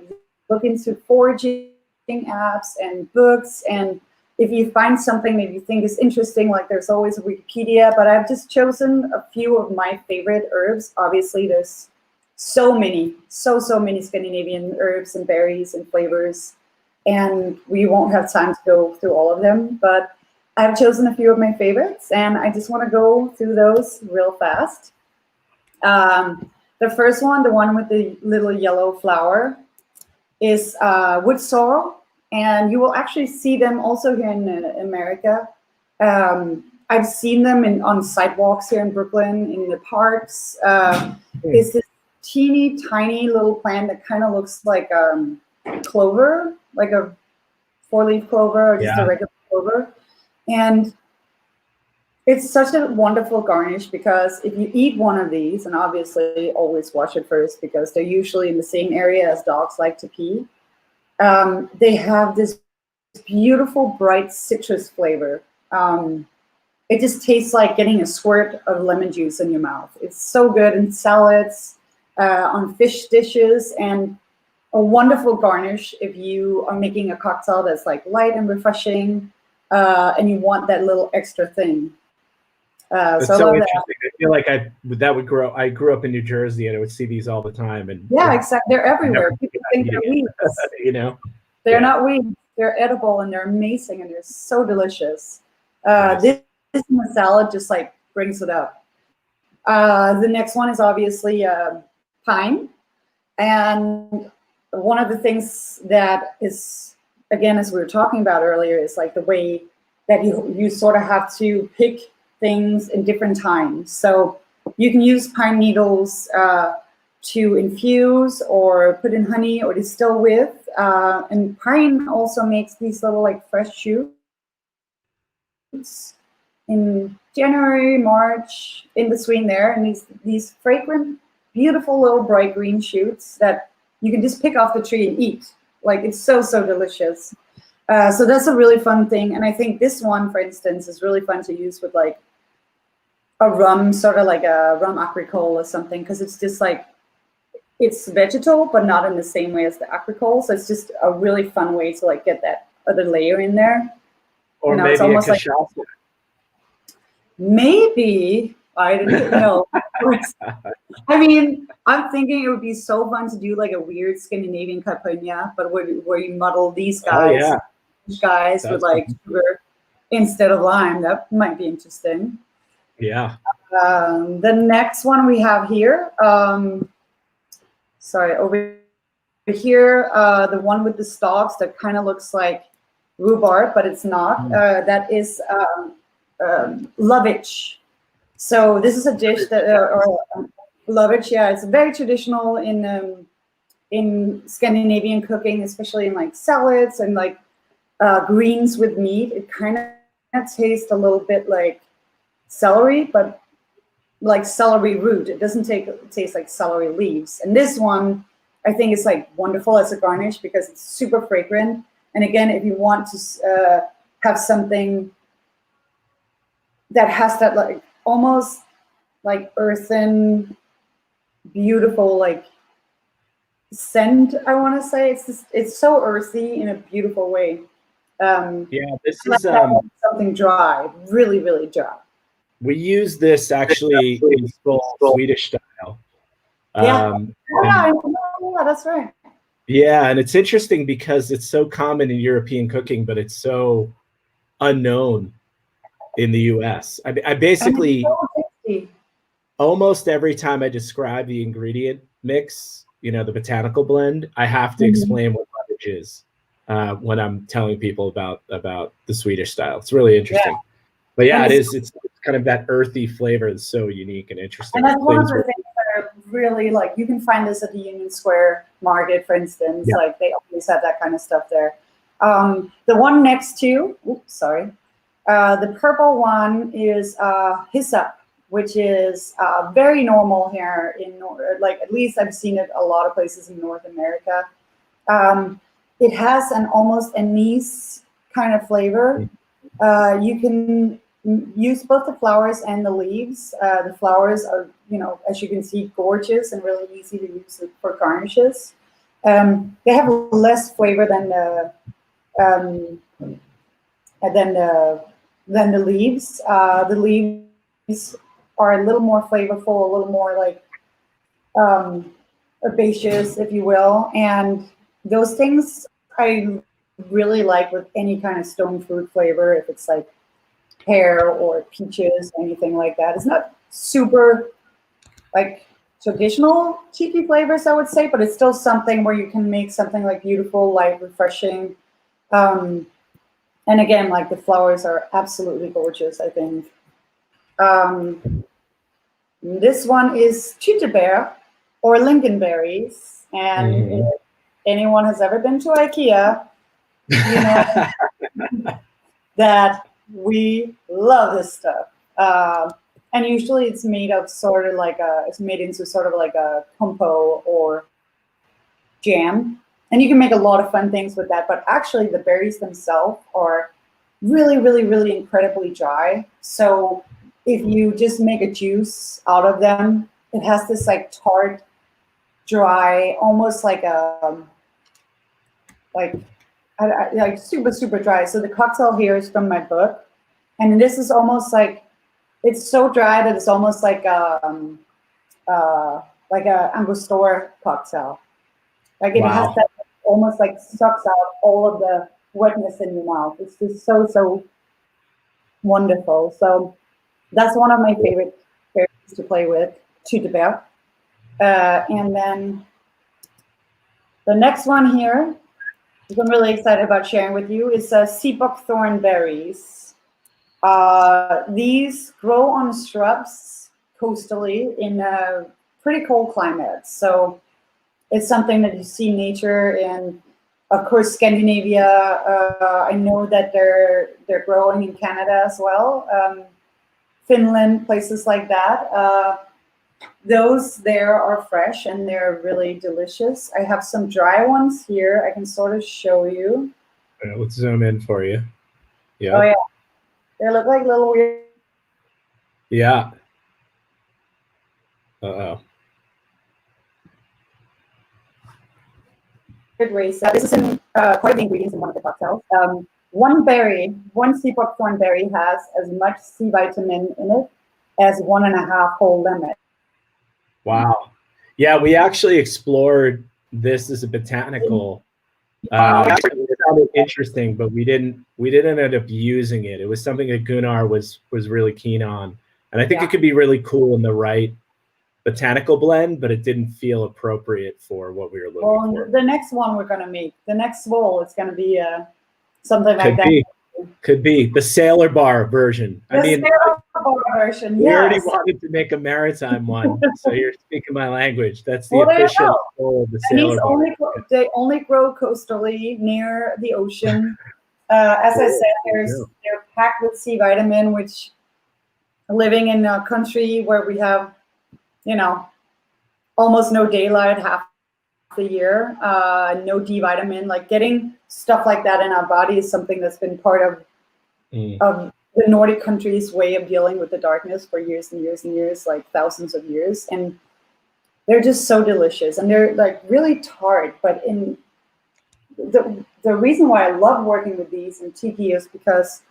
look into foraging apps and books. And if you find something that you think is interesting, like there's always Wikipedia, but I've just chosen a few of my favorite herbs. Obviously, there's so many Scandinavian herbs and berries and flavors, and we won't have time to go through all of them, but I've chosen a few of my favorites, and I just want to go through those real fast. The first one, the one with the little yellow flower, is wood sorrel, and you will actually see them also here in America. I've seen them on sidewalks here in Brooklyn, in the parks. It's this teeny tiny little plant that kind of looks like clover, like a 4-leaf clover or just a regular clover. And it's such a wonderful garnish, because if you eat one of these, and obviously always wash it first because they're usually in the same area as dogs like to pee, they have this beautiful bright citrus flavor. It just tastes like getting a squirt of lemon juice in your mouth. It's so good in salads, on fish dishes, and a wonderful garnish if you are making a cocktail that's like light and refreshing, and you want that little extra thing. That's so so interesting. I feel like I grew up in New Jersey, and I would see these all the time. And exactly. They're everywhere. People think they're weeds. They're not weeds. They're edible, and they're amazing, and they're so delicious. This in the salad just like brings it up. The next one is obviously pine, and one of the things that is, again, as we were talking about earlier, is like the way that you sort of have to pick things in different times. So you can use pine needles to infuse or put in honey or distill with. And pine also makes these little like fresh shoots in January, March, in between there. And these fragrant beautiful little bright green shoots that you can just pick off the tree and eat. Like, it's so delicious. So that's a really fun thing. And I think this one, for instance, is really fun to use with like a rum, sort of like a rum agricole or something, because it's just like, it's vegetal, but not in the same way as the agricole. So it's just a really fun way to like get that other layer in there. Or it's maybe a almost like, cachaça. maybe, I don't know. I mean, I'm thinking it would be so fun to do like a weird Scandinavian caipirinha, but where you muddle these guys, That's with like sugar instead of lime. That might be interesting. Yeah. The next one we have here, sorry, over here, the one with the stalks that kind of looks like rhubarb, but it's not. That is lovage. So this is a dish that, or lovage, yeah, it's very traditional in Scandinavian cooking, especially in like salads and like greens with meat. It kind of tastes a little bit like celery, but like celery root. It doesn't taste like celery leaves. And this one, I think, is like wonderful as a garnish because it's super fragrant. And again, if you want to have something that has that like almost like earthen, beautiful like scent, I want to say, it's so earthy in a beautiful way. This is something dry, really dry. We use this actually in full Swedish style. Yeah, that's right. Yeah, and it's interesting because it's so common in European cooking, but it's so unknown in the US. I basically, almost every time I describe the ingredient mix, the botanical blend, I have to explain what lovage is when I'm telling people about the Swedish style. It's really interesting. Yeah. But yeah, it's kind of that earthy flavor that's so unique and interesting. And that's one of the things that are really like, you can find this at the Union Square Market, for instance. Yeah. Like, they always have that kind of stuff there. The one next to, the purple one is Hyssop, which is very normal here in like, at least I've seen it a lot of places in North America. It has an almost anise kind of flavor. You can use both the flowers and the leaves. The flowers are, as you can see, gorgeous and really easy to use for garnishes. They have less flavor than the leaves. The leaves are a little more flavorful, a little more like herbaceous, if you will. And those things I really like with any kind of stone fruit flavor, if it's like pear or peaches, anything like that. It's not super like traditional tiki flavors, I would say, but it's still something where you can make something like beautiful, light, refreshing. And again, like, the flowers are absolutely gorgeous, I think. This one is tyttebær or lingonberries. And if anyone has ever been to IKEA, you know that we love this stuff. And usually it's made of sort of like it's made into sort of like a compote or jam. And you can make a lot of fun things with that. But actually the berries themselves are really, really, really incredibly dry. So if you just make a juice out of them, it has this like tart, dry, almost like a, like super, super dry. So the cocktail here is from my book. And this is almost like, it's so dry that it's almost like a Angostura cocktail. Like, it has that, almost like sucks out all of the wetness in your mouth. It's just so, so wonderful. So that's one of my favorite berries to play with, tyttebær. And then the next one here, which I'm really excited about sharing with you, is sea buckthorn berries. These grow on shrubs coastally in pretty cold climates. So it's something that you see nature in, of course, Scandinavia. I know that they're growing in Canada as well. Finland, places like that. those there are fresh and they're really delicious. I have some dry ones here. I can sort of show you. Let's zoom in for you. Yeah. Oh yeah, they look like little weird. Yeah. Uh-oh. Ways. This is in part of the ingredients in one of the cocktails. One sea buckthorn berry has as much C vitamin in it as 1.5 whole lemon. Wow. Yeah, we actually explored this as a botanical. We found it interesting, but we didn't end up using it. It was something that Gunnar was really keen on, and I think it could be really cool in the right botanical blend, but it didn't feel appropriate for what we were looking for. The next one we're gonna make, the next swole, it's gonna be something like that. Could be the sailor bar version. Sailor bar version. We already wanted to make a maritime one, so you're speaking my language. That's the official goal of the sailor bar. They only grow coastally near the ocean. As I said, they're packed with C vitamin, which living in a country where we have, almost no daylight half the year, no D vitamin, like getting stuff like that in our body is something that's been part of the Nordic countries' way of dealing with the darkness for years and years and years, like thousands of years. And they're just so delicious, and they're like really tart. But in the reason why I love working with these in Tiki is because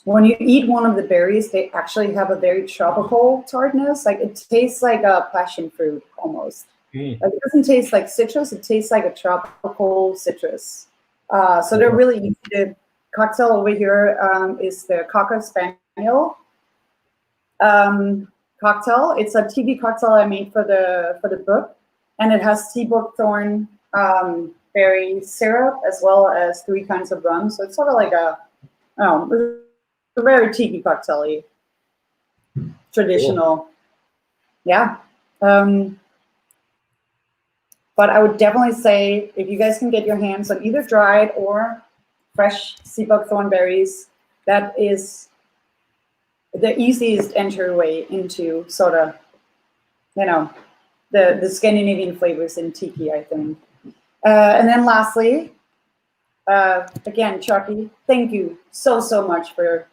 when you eat one of the berries, they actually have a very tropical tartness. Like it tastes like a passion fruit almost. Like it doesn't taste like citrus. It tastes like a tropical citrus. So they're really easy. The cocktail over here is the Cocker Spaniel cocktail. It's a Tiki cocktail I made for the book, and it has sea buckthorn berry syrup as well as 3 kinds of rum. So it's sort of like a very Tiki cocktail-y, traditional. Cool. Yeah. But I would definitely say if you guys can get your hands on either dried or fresh sea buckthorn berries, that is the easiest entryway into sort of, the Scandinavian flavors in Tiki, I think. And then lastly, again, Chucky, thank you so much for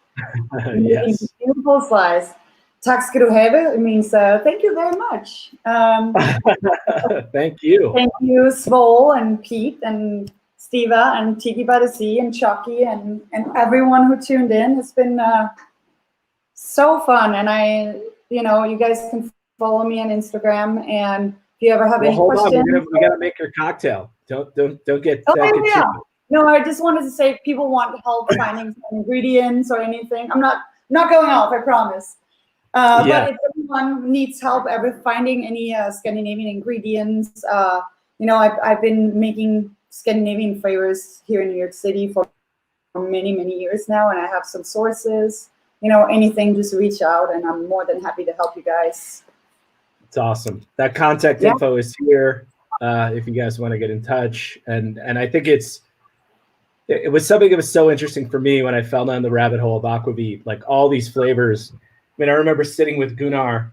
making these beautiful slides. Tack ska du have. It means thank you very much. Thank you. Thank you, Svole and Pete and Stiva and Tiki by the Sea and Chucky and everyone who tuned in. It's been so fun. And you guys can follow me on Instagram. And if you ever have any questions, we gotta make your cocktail. Don't get. No, I just wanted to say if people want help finding some ingredients or anything, I'm not going off, I promise. But if anyone needs help ever finding any Scandinavian ingredients, I've been making Scandinavian flavors here in New York City for many, many years now, and I have some sources. Anything, just reach out, and I'm more than happy to help you guys. It's awesome. That contact info is here if you guys want to get in touch. And I think it was something that was so interesting for me when I fell down the rabbit hole of aquavit, like all these flavors. I mean, I remember sitting with Gunnar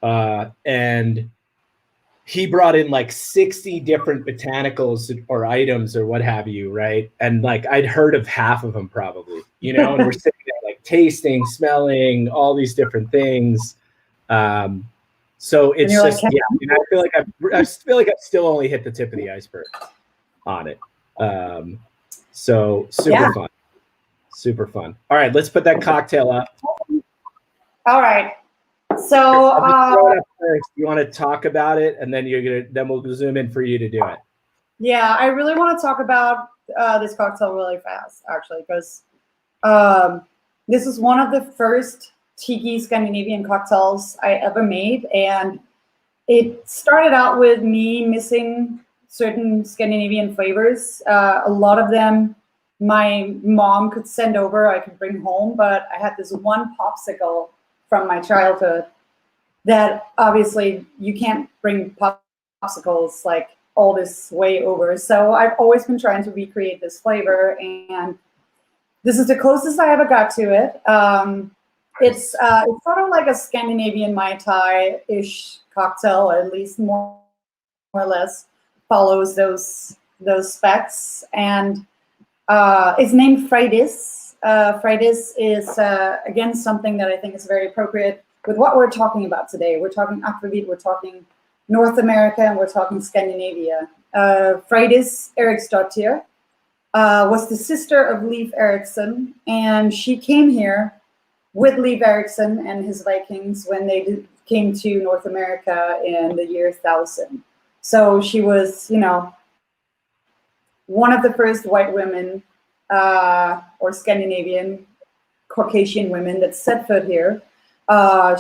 and he brought in like 60 different botanicals or items or what have you, right? And like I'd heard of half of them probably, and we're sitting there like tasting, smelling, all these different things. So it's just, I feel like I've still only hit the tip of the iceberg on it. So super super fun. All right, let's put that cocktail up. All right. So I'll throw it up first. You want to talk about it, and then then we'll zoom in for you to do it. Yeah, I really want to talk about this cocktail really fast, actually, because this is one of the first Tiki Scandinavian cocktails I ever made, and it started out with me missing certain Scandinavian flavors. A lot of them my mom could send over, I could bring home, but I had this one popsicle from my childhood that obviously you can't bring popsicles like all this way over. So I've always been trying to recreate this flavor, and this is the closest I ever got to it. It's sort of like a Scandinavian Mai Tai-ish cocktail, or at least more or less follows those specs. And it's named Freydis. Freydis is, again, something that I think is very appropriate with what we're talking about today. We're talking aquavit, we're talking North America, and we're talking Scandinavia. Freydis Eriksdottir was the sister of Leif Erikson, and she came here with Leif Erikson and his Vikings when they came to North America in the year 1000. So she was, you know, one of the first white women or Scandinavian Caucasian women that set foot here.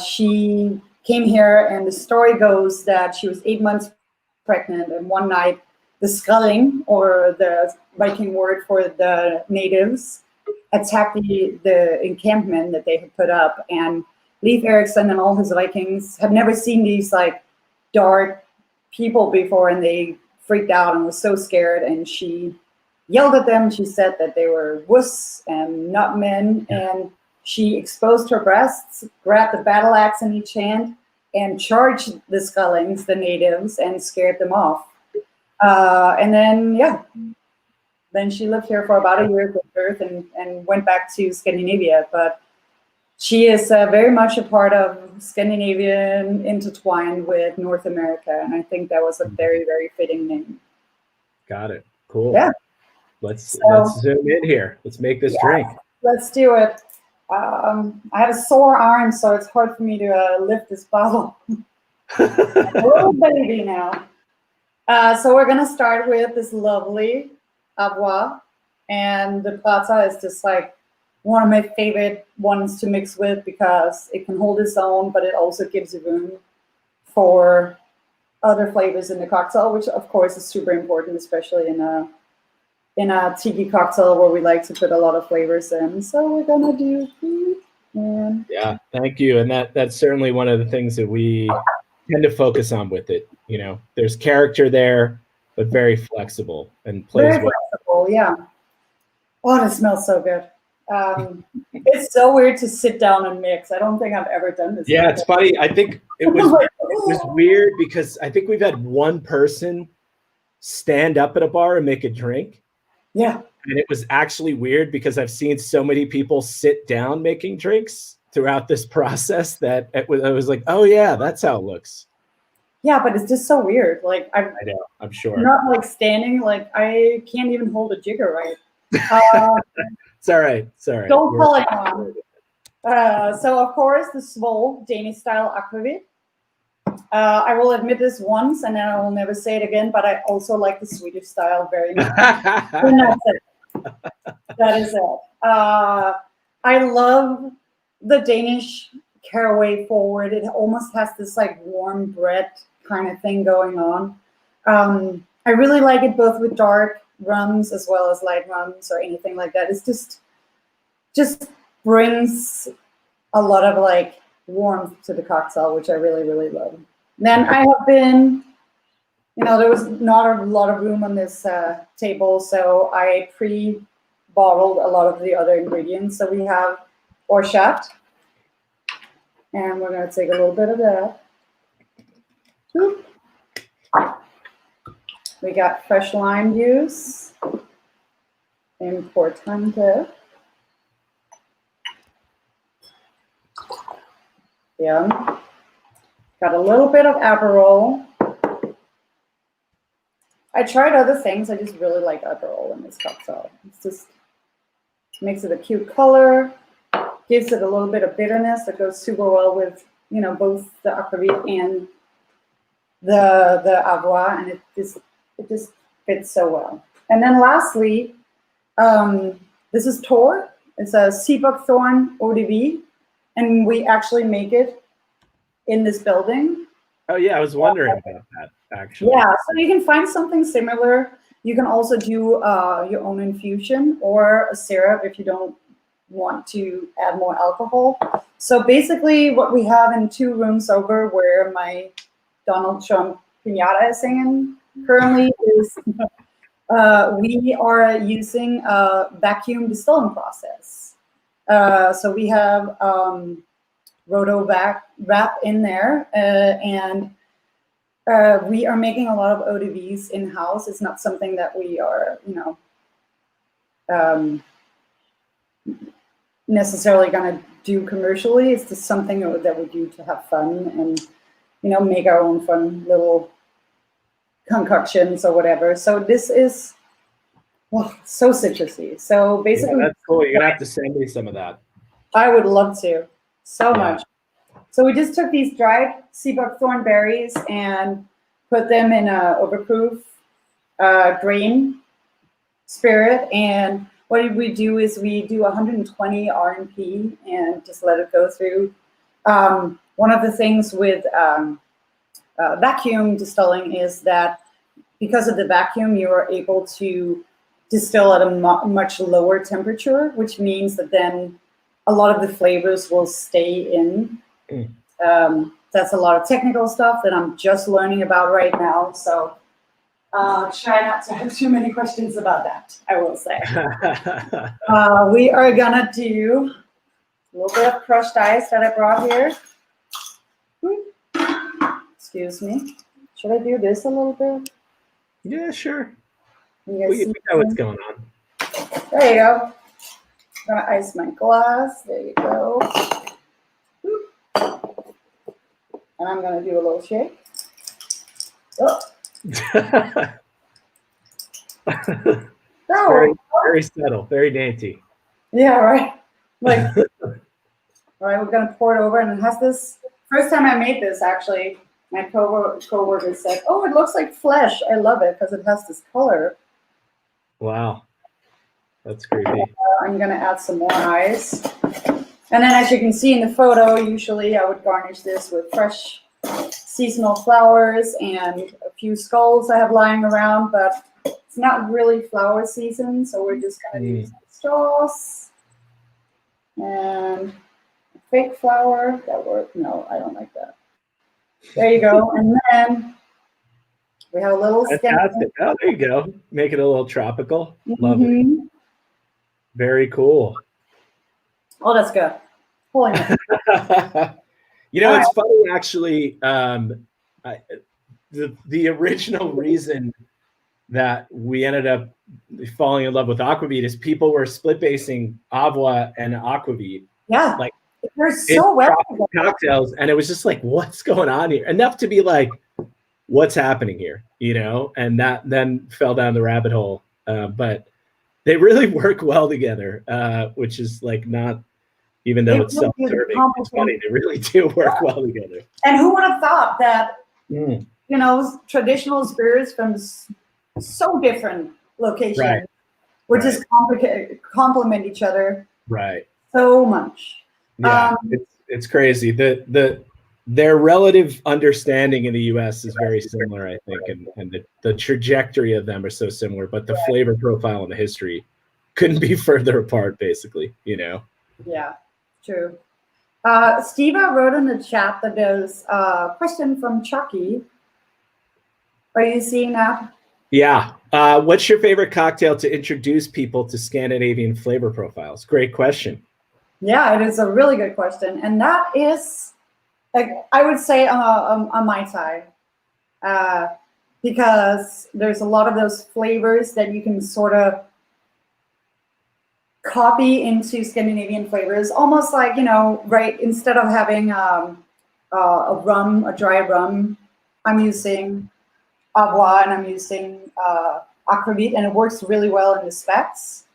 She came here, and the story goes that she was 8 months pregnant, and one night the Skrelling, or the Viking word for the natives, attacked the encampment that they had put up. And Leif Erikson and all his Vikings had never seen these like dark people before, and they freaked out and was so scared. And she yelled at them. She said that they were wuss and not men. And she exposed her breasts, grabbed the battle axe in each hand, and charged the Skrellings, the natives, and scared them off. And then she lived here for about a year with birth and went back to Scandinavia. But she is very much a part of Scandinavian intertwined with North America. And I think that was a very, very fitting name. Got it. Cool. Yeah. Let's zoom in here. Let's make this drink. Let's do it. I have a sore arm, so it's hard for me to lift this bottle. A little baby now. So we're gonna start with this lovely Avoir, and the Prata is just like one of my favorite ones to mix with because it can hold its own, but it also gives you room for other flavors in the cocktail, which of course is super important, especially in a tiki cocktail where we like to put a lot of flavors in. So we're gonna do Yeah, thank you. And that's certainly one of the things that we tend to focus on with it. You know, there's character there, but very flexible and plays very well. flexible. Yeah. Oh, it smells so good. It's so weird to sit down and mix. I don't think I've ever done this. Yeah, it's funny. I think it was weird because I think we've had one person stand up at a bar and make a drink. Yeah. And it was actually weird because I've seen so many people sit down making drinks throughout this process that I was like, oh yeah, that's how it looks. Yeah, but it's just so weird. Like I know, I'm sure. Not like standing, like I can't even hold a jigger right. It's all right. It's all right. Don't call it on. So of course the Svol Danish style aquavit. I will admit this once and then I will never say it again, but I also like the Swedish style very much. And that's it. That is it. I love the Danish caraway forward. It almost has this like warm bread kind of thing going on. I really like it both with dark rums as well as light rums or anything like that. It's just brings a lot of like warmth to the cocktail, which I really, really love. Then I have been, you know, there was not a lot of room on this table, so I pre-bottled a lot of the other ingredients. So we have horchata, and we're going to take a little bit of that. Oop. We got fresh lime juice, importante. Yeah. Got a little bit of Aperol. I tried other things. I just really like Aperol in this cocktail. It's just makes it a cute color, gives it a little bit of bitterness that goes super well with, you know, both the aquavit and the Avoir, and it just fits so well. And then lastly, this is Thurø. It's a Buckthorn Odb, and we actually make it in this building. Oh yeah, I was wondering about that actually. Yeah, so you can find something similar. You can also do your own infusion or a syrup if you don't want to add more alcohol. So basically what we have in 2 rooms over where my Donald Trump pinata is singing currently is we are using a vacuum distilling process. So we have roto wrap in there, and we are making a lot of ODVs in house. It's not something that we are, necessarily going to do commercially. It's just something that we do to have fun and make our own fun little concoctions or whatever. So this is so citrusy. So basically, that's cool. You're gonna have to send me some of that. I would love to so much. So we just took these dried sea buckthorn berries and put them in a overproof grain spirit. And what we do is we do 120 RMP and just let it go through. One of the things with vacuum distilling is that because of the vacuum, you are able to distill at a much lower temperature, which means that then a lot of the flavors will stay in. That's a lot of technical stuff that I'm just learning about right now. So try not to have too many questions about that, I will say. We are gonna do a little bit of crushed ice that I brought here. Excuse me. Should I do this a little bit? Yeah, sure. You We guys know what's going on. There you go. I'm gonna ice my glass. There you go. And I'm gonna do a little shake. Oh. Very subtle, very dainty. Yeah, right. Like, all right, we're gonna pour it over, and it has this. First time I made this, actually, my coworker said, "Oh, it looks like flesh." I love it because it has this color. Wow, that's creepy. I'm gonna add some more ice, and then as you can see in the photo, usually I would garnish this with fresh seasonal flowers and a few skulls I have lying around, but it's not really flower season, so we're just gonna do some straws and a fake flower. That worked. No, I don't like that. There you go, and then we have a little Fantastic. Oh, there you go. Make it a little tropical. Lovely. Very cool. Oh, that's good. Holy moly. It's funny actually. The original reason that we ended up falling in love with aquavit is people were split basing Avwa and aquavit. Yeah, like they're so well cocktails, and it was just like, what's going on here? Enough to be like, what's happening here? And that then fell down the rabbit hole. But they really work well together, which is like not. Even though it's self-serving, it's funny. They really do work well together. And who would have thought that, traditional spirits from so different locations would just complement each other so much. Yeah, it's crazy. Their relative understanding in the U.S. is very similar, I think, and the trajectory of them are so similar, but the flavor profile and the history couldn't be further apart, basically, Yeah. True. Steva wrote in the chat that there's a question from Chucky. Are you seeing that? Yeah. What's your favorite cocktail to introduce people to Scandinavian flavor profiles? Great question. Yeah, it is a really good question. And that is, I would say a Mai Tai. Because there's a lot of those flavors that you can sort of copy into Scandinavian flavors, almost like, instead of having a dry rum, I'm using Avwa and I'm using aquavit, and it works really well in the specs.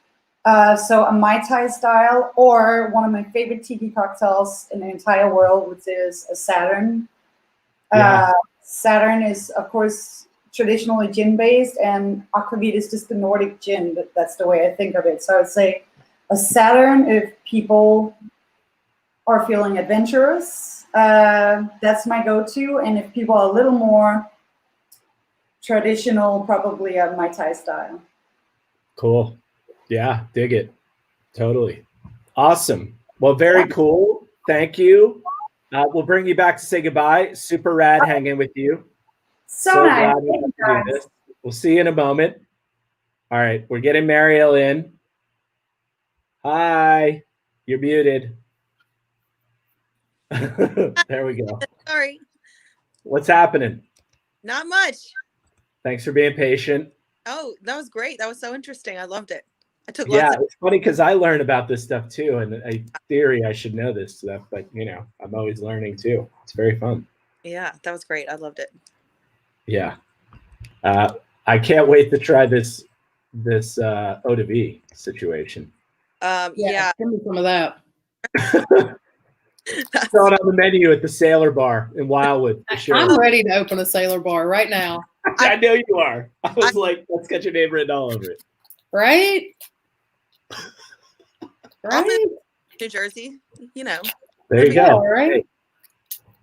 So a Mai Tai style, or one of my favorite tiki cocktails in the entire world, which is a Saturn. Saturn is, of course, traditionally gin-based, and aquavit is just the Nordic gin. That's the way I think of it. So I would say a Saturn, if people are feeling adventurous, that's my go-to. And if people are a little more traditional, probably a Mai Tai style. Cool. Yeah, dig it. Totally. Awesome. Well, very cool. Thank you. We'll bring you back to say goodbye. Super rad hanging with you. So nice. Glad we got to do this. We'll see you in a moment. All right, we're getting Mariel in. Hi, you're muted. There we go. Sorry, What's happening? not much. Thanks for being patient. Oh, that was great. That was so interesting. I loved it. I took Yeah, lots of. it's funny because I learn about this stuff too, and in theory I should know this stuff, but I'm always learning too. It's very fun. Yeah, that was great. I loved it. Yeah, I can't wait to try this Odb situation. Yeah. Give me some of that. That's- Saw it on the menu at the Sailor Bar in Wildwood for sure. I'm ready to open a Sailor bar right now. I know you are. I was like, let's get your name written all over it. Right? I'll Right? move to New Jersey. There you Yeah, go. right? Hey,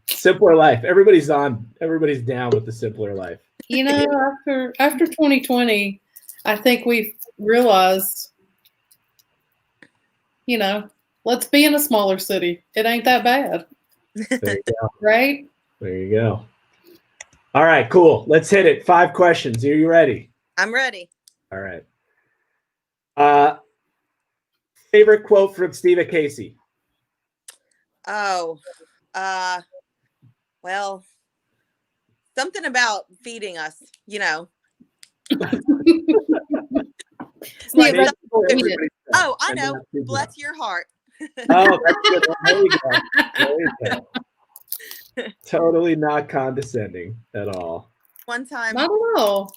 simpler life. Everybody's down with the simpler life. After 2020, I think we've realized, let's be in a smaller city. It ain't that bad, There you go. right? There you go. All right, cool. Let's hit it. 5 questions. Are you ready? I'm ready. All right. Favorite quote from Steve Casey? Oh, well, something about feeding us, Like, Yeah, oh, I know. Bless your heart. Oh, that's a good one. There you go. There you go. Totally not condescending at all. One time, Not at all.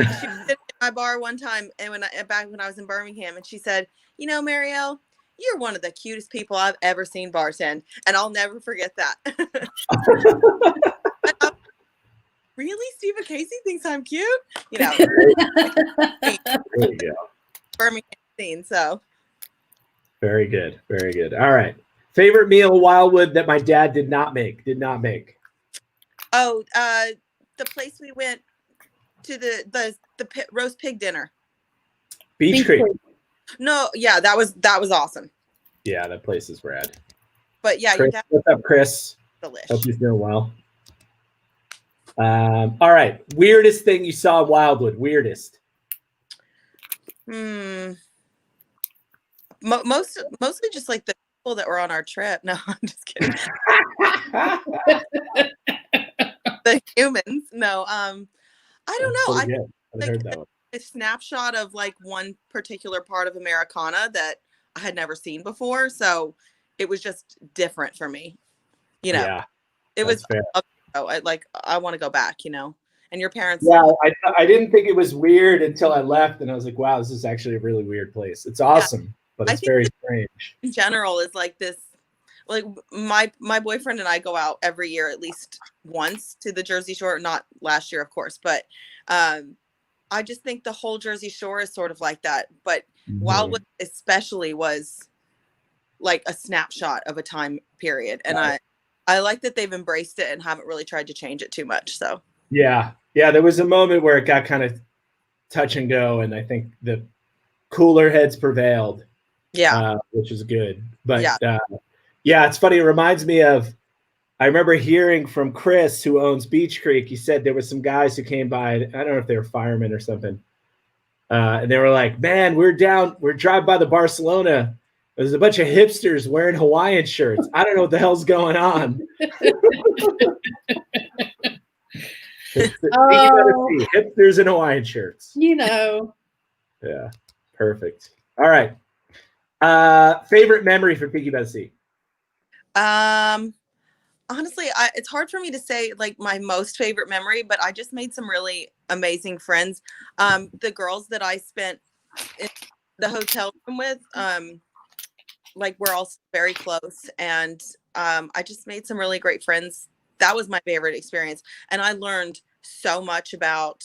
she was sitting at my bar one time, and back when I was in Birmingham, and she said, Marielle, you're one of the cutest people I've ever seen bartend, and I'll never forget that. Really, Steve Casey thinks I'm cute? There you go. Birmingham scene. So Very good. Very good. All right. Favorite meal in Wildwood that my dad did not make. oh, the place we went to the roast pig dinner. Beach Creek. No, yeah, that was awesome. Yeah, that place is rad. But yeah, Chris, your dad what's up, Chris? delish. Hope he's doing well. All right. Weirdest thing you saw in Wildwood. Weirdest. Mostly just like the people that were on our trip. No, I'm just kidding. The humans. No, I don't know. I haven't heard that one. a snapshot of like one particular part of Americana that I had never seen before, so it was just different for me. Yeah, it was. fair. I want to go back. And your parents. Yeah, I didn't think it was weird until I left, and I was like, wow, this is actually a really weird place. It's awesome, but it's very strange. In general is like this. Like my boyfriend and I go out every year at least once to the Jersey Shore. Not last year, of course, but I just think the whole Jersey Shore is sort of like that. But Wildwood especially was like a snapshot of a time period, and I like that they've embraced it and haven't really tried to change it too much. So yeah, there was a moment where it got kind of touch and go, and I think the cooler heads prevailed. Yeah, which is good. But yeah, it's funny. It reminds me of, I remember hearing from Chris, who owns Beach Creek. He said there were some guys who came by. I don't know if they were firemen or something. And they were like, man, we're driving by the Barcelona. There's a bunch of hipsters wearing Hawaiian shirts. I don't know what the hell's going on. Hipsters in Hawaiian shirts. Yeah, perfect. All right. Favorite memory for Tiki by the Sea? Honestly, it's hard for me to say like my most favorite memory, but I just made some really amazing friends. The girls that I spent in the hotel room with, like we're all very close, and I just made some really great friends. That was my favorite experience, and I learned so much about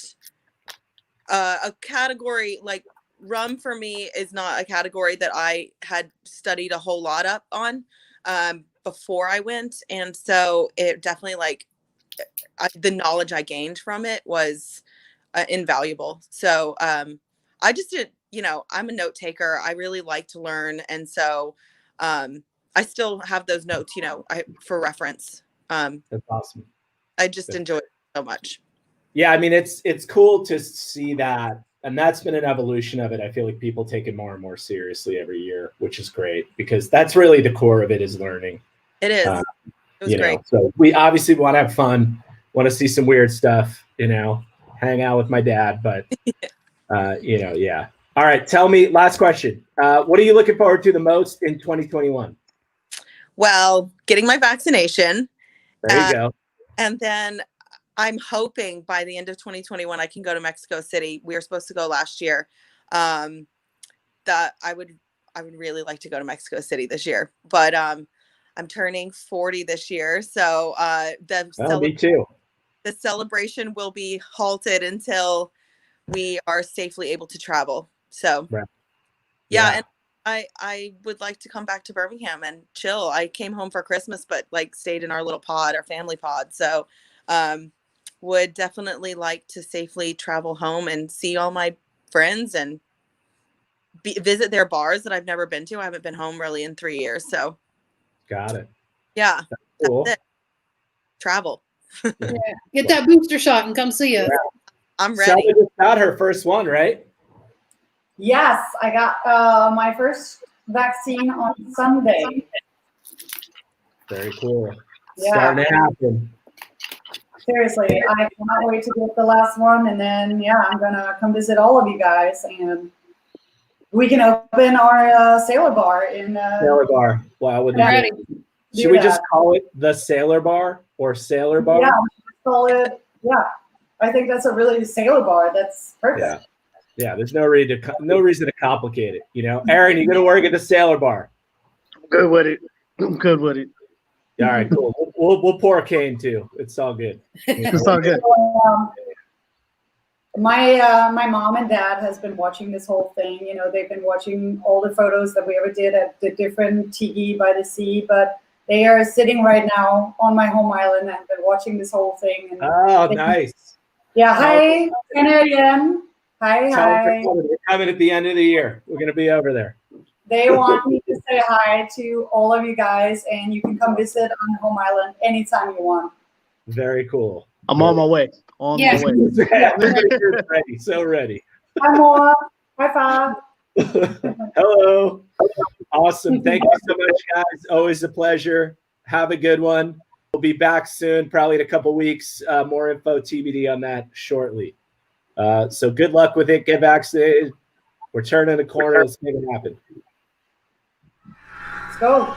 a category like rum. For me, is not a category that I had studied a whole lot up on before I went, and so it definitely the knowledge I gained from it was invaluable. So I just did, I'm a note taker. I really like to learn, and so I still have those notes, for reference. That's awesome. I just enjoy it so much. Yeah, I mean, it's cool to see that, and that's been an evolution of it. I feel like people take it more and more seriously every year, which is great, because that's really the core of it, is learning. It is. It was great. So we obviously want to have fun, want to see some weird stuff, hang out with my dad, but yeah. All right, tell me, last question. What are you looking forward to the most in 2021? Well, getting my vaccination. There you go. And then I'm hoping by the end of 2021, I can go to Mexico City. We were supposed to go last year. That I would really like to go to Mexico City this year, but I'm turning 40 this year. So Me too. The celebration will be halted until we are safely able to travel. So Right. yeah. And I would like to come back to Birmingham and chill. I came home for Christmas, but stayed in our little pod, our family pod. So would definitely like to safely travel home and see all my friends and visit their bars that I've never been to. I haven't been home really in 3 years. So got it. Yeah. Cool. That's it. Travel. Yeah. Get that booster shot and come see us. Yeah. I'm ready. Selma just got her first one, right? Yes, I got my first vaccine on Sunday. Very cool. Yeah. Starting to happen. Seriously, I cannot wait to get the last one, and then I'm gonna come visit all of you guys, and we can open our sailor bar in. Sailor bar. Wow. Ready. Should we just call it the Sailor Bar or Sailor Bar? Yeah, call it. Yeah, I think that's a really sailor bar. That's perfect. Yeah. There's no reason to complicate it. Aaron, you gonna work at the Sailor Bar? I'm good with it. I'm good with it. All right, cool. We'll pour a cane too. It's all good. It's all good. My mom and dad has been watching this whole thing. They've been watching all the photos that we ever did at the different tiki by the sea, but they are sitting right now on my home island and been watching this whole thing. And Nice. Yeah, hi, Canadian. Hi. We're coming at the end of the year. We're gonna be over there. They want me to say hi to all of you guys, and you can come visit on home island anytime you want. Very cool. I'm on my way. On my way. Everybody's ready. So ready. Hi, Moa. High five. Hello. Awesome. Thank you so much, guys. Always a pleasure. Have a good one. We'll be back soon, probably in a couple weeks. More info TBD on that shortly. So good luck with it. Get vaccinated. We're turning the corner. Let's make it happen. Let's go.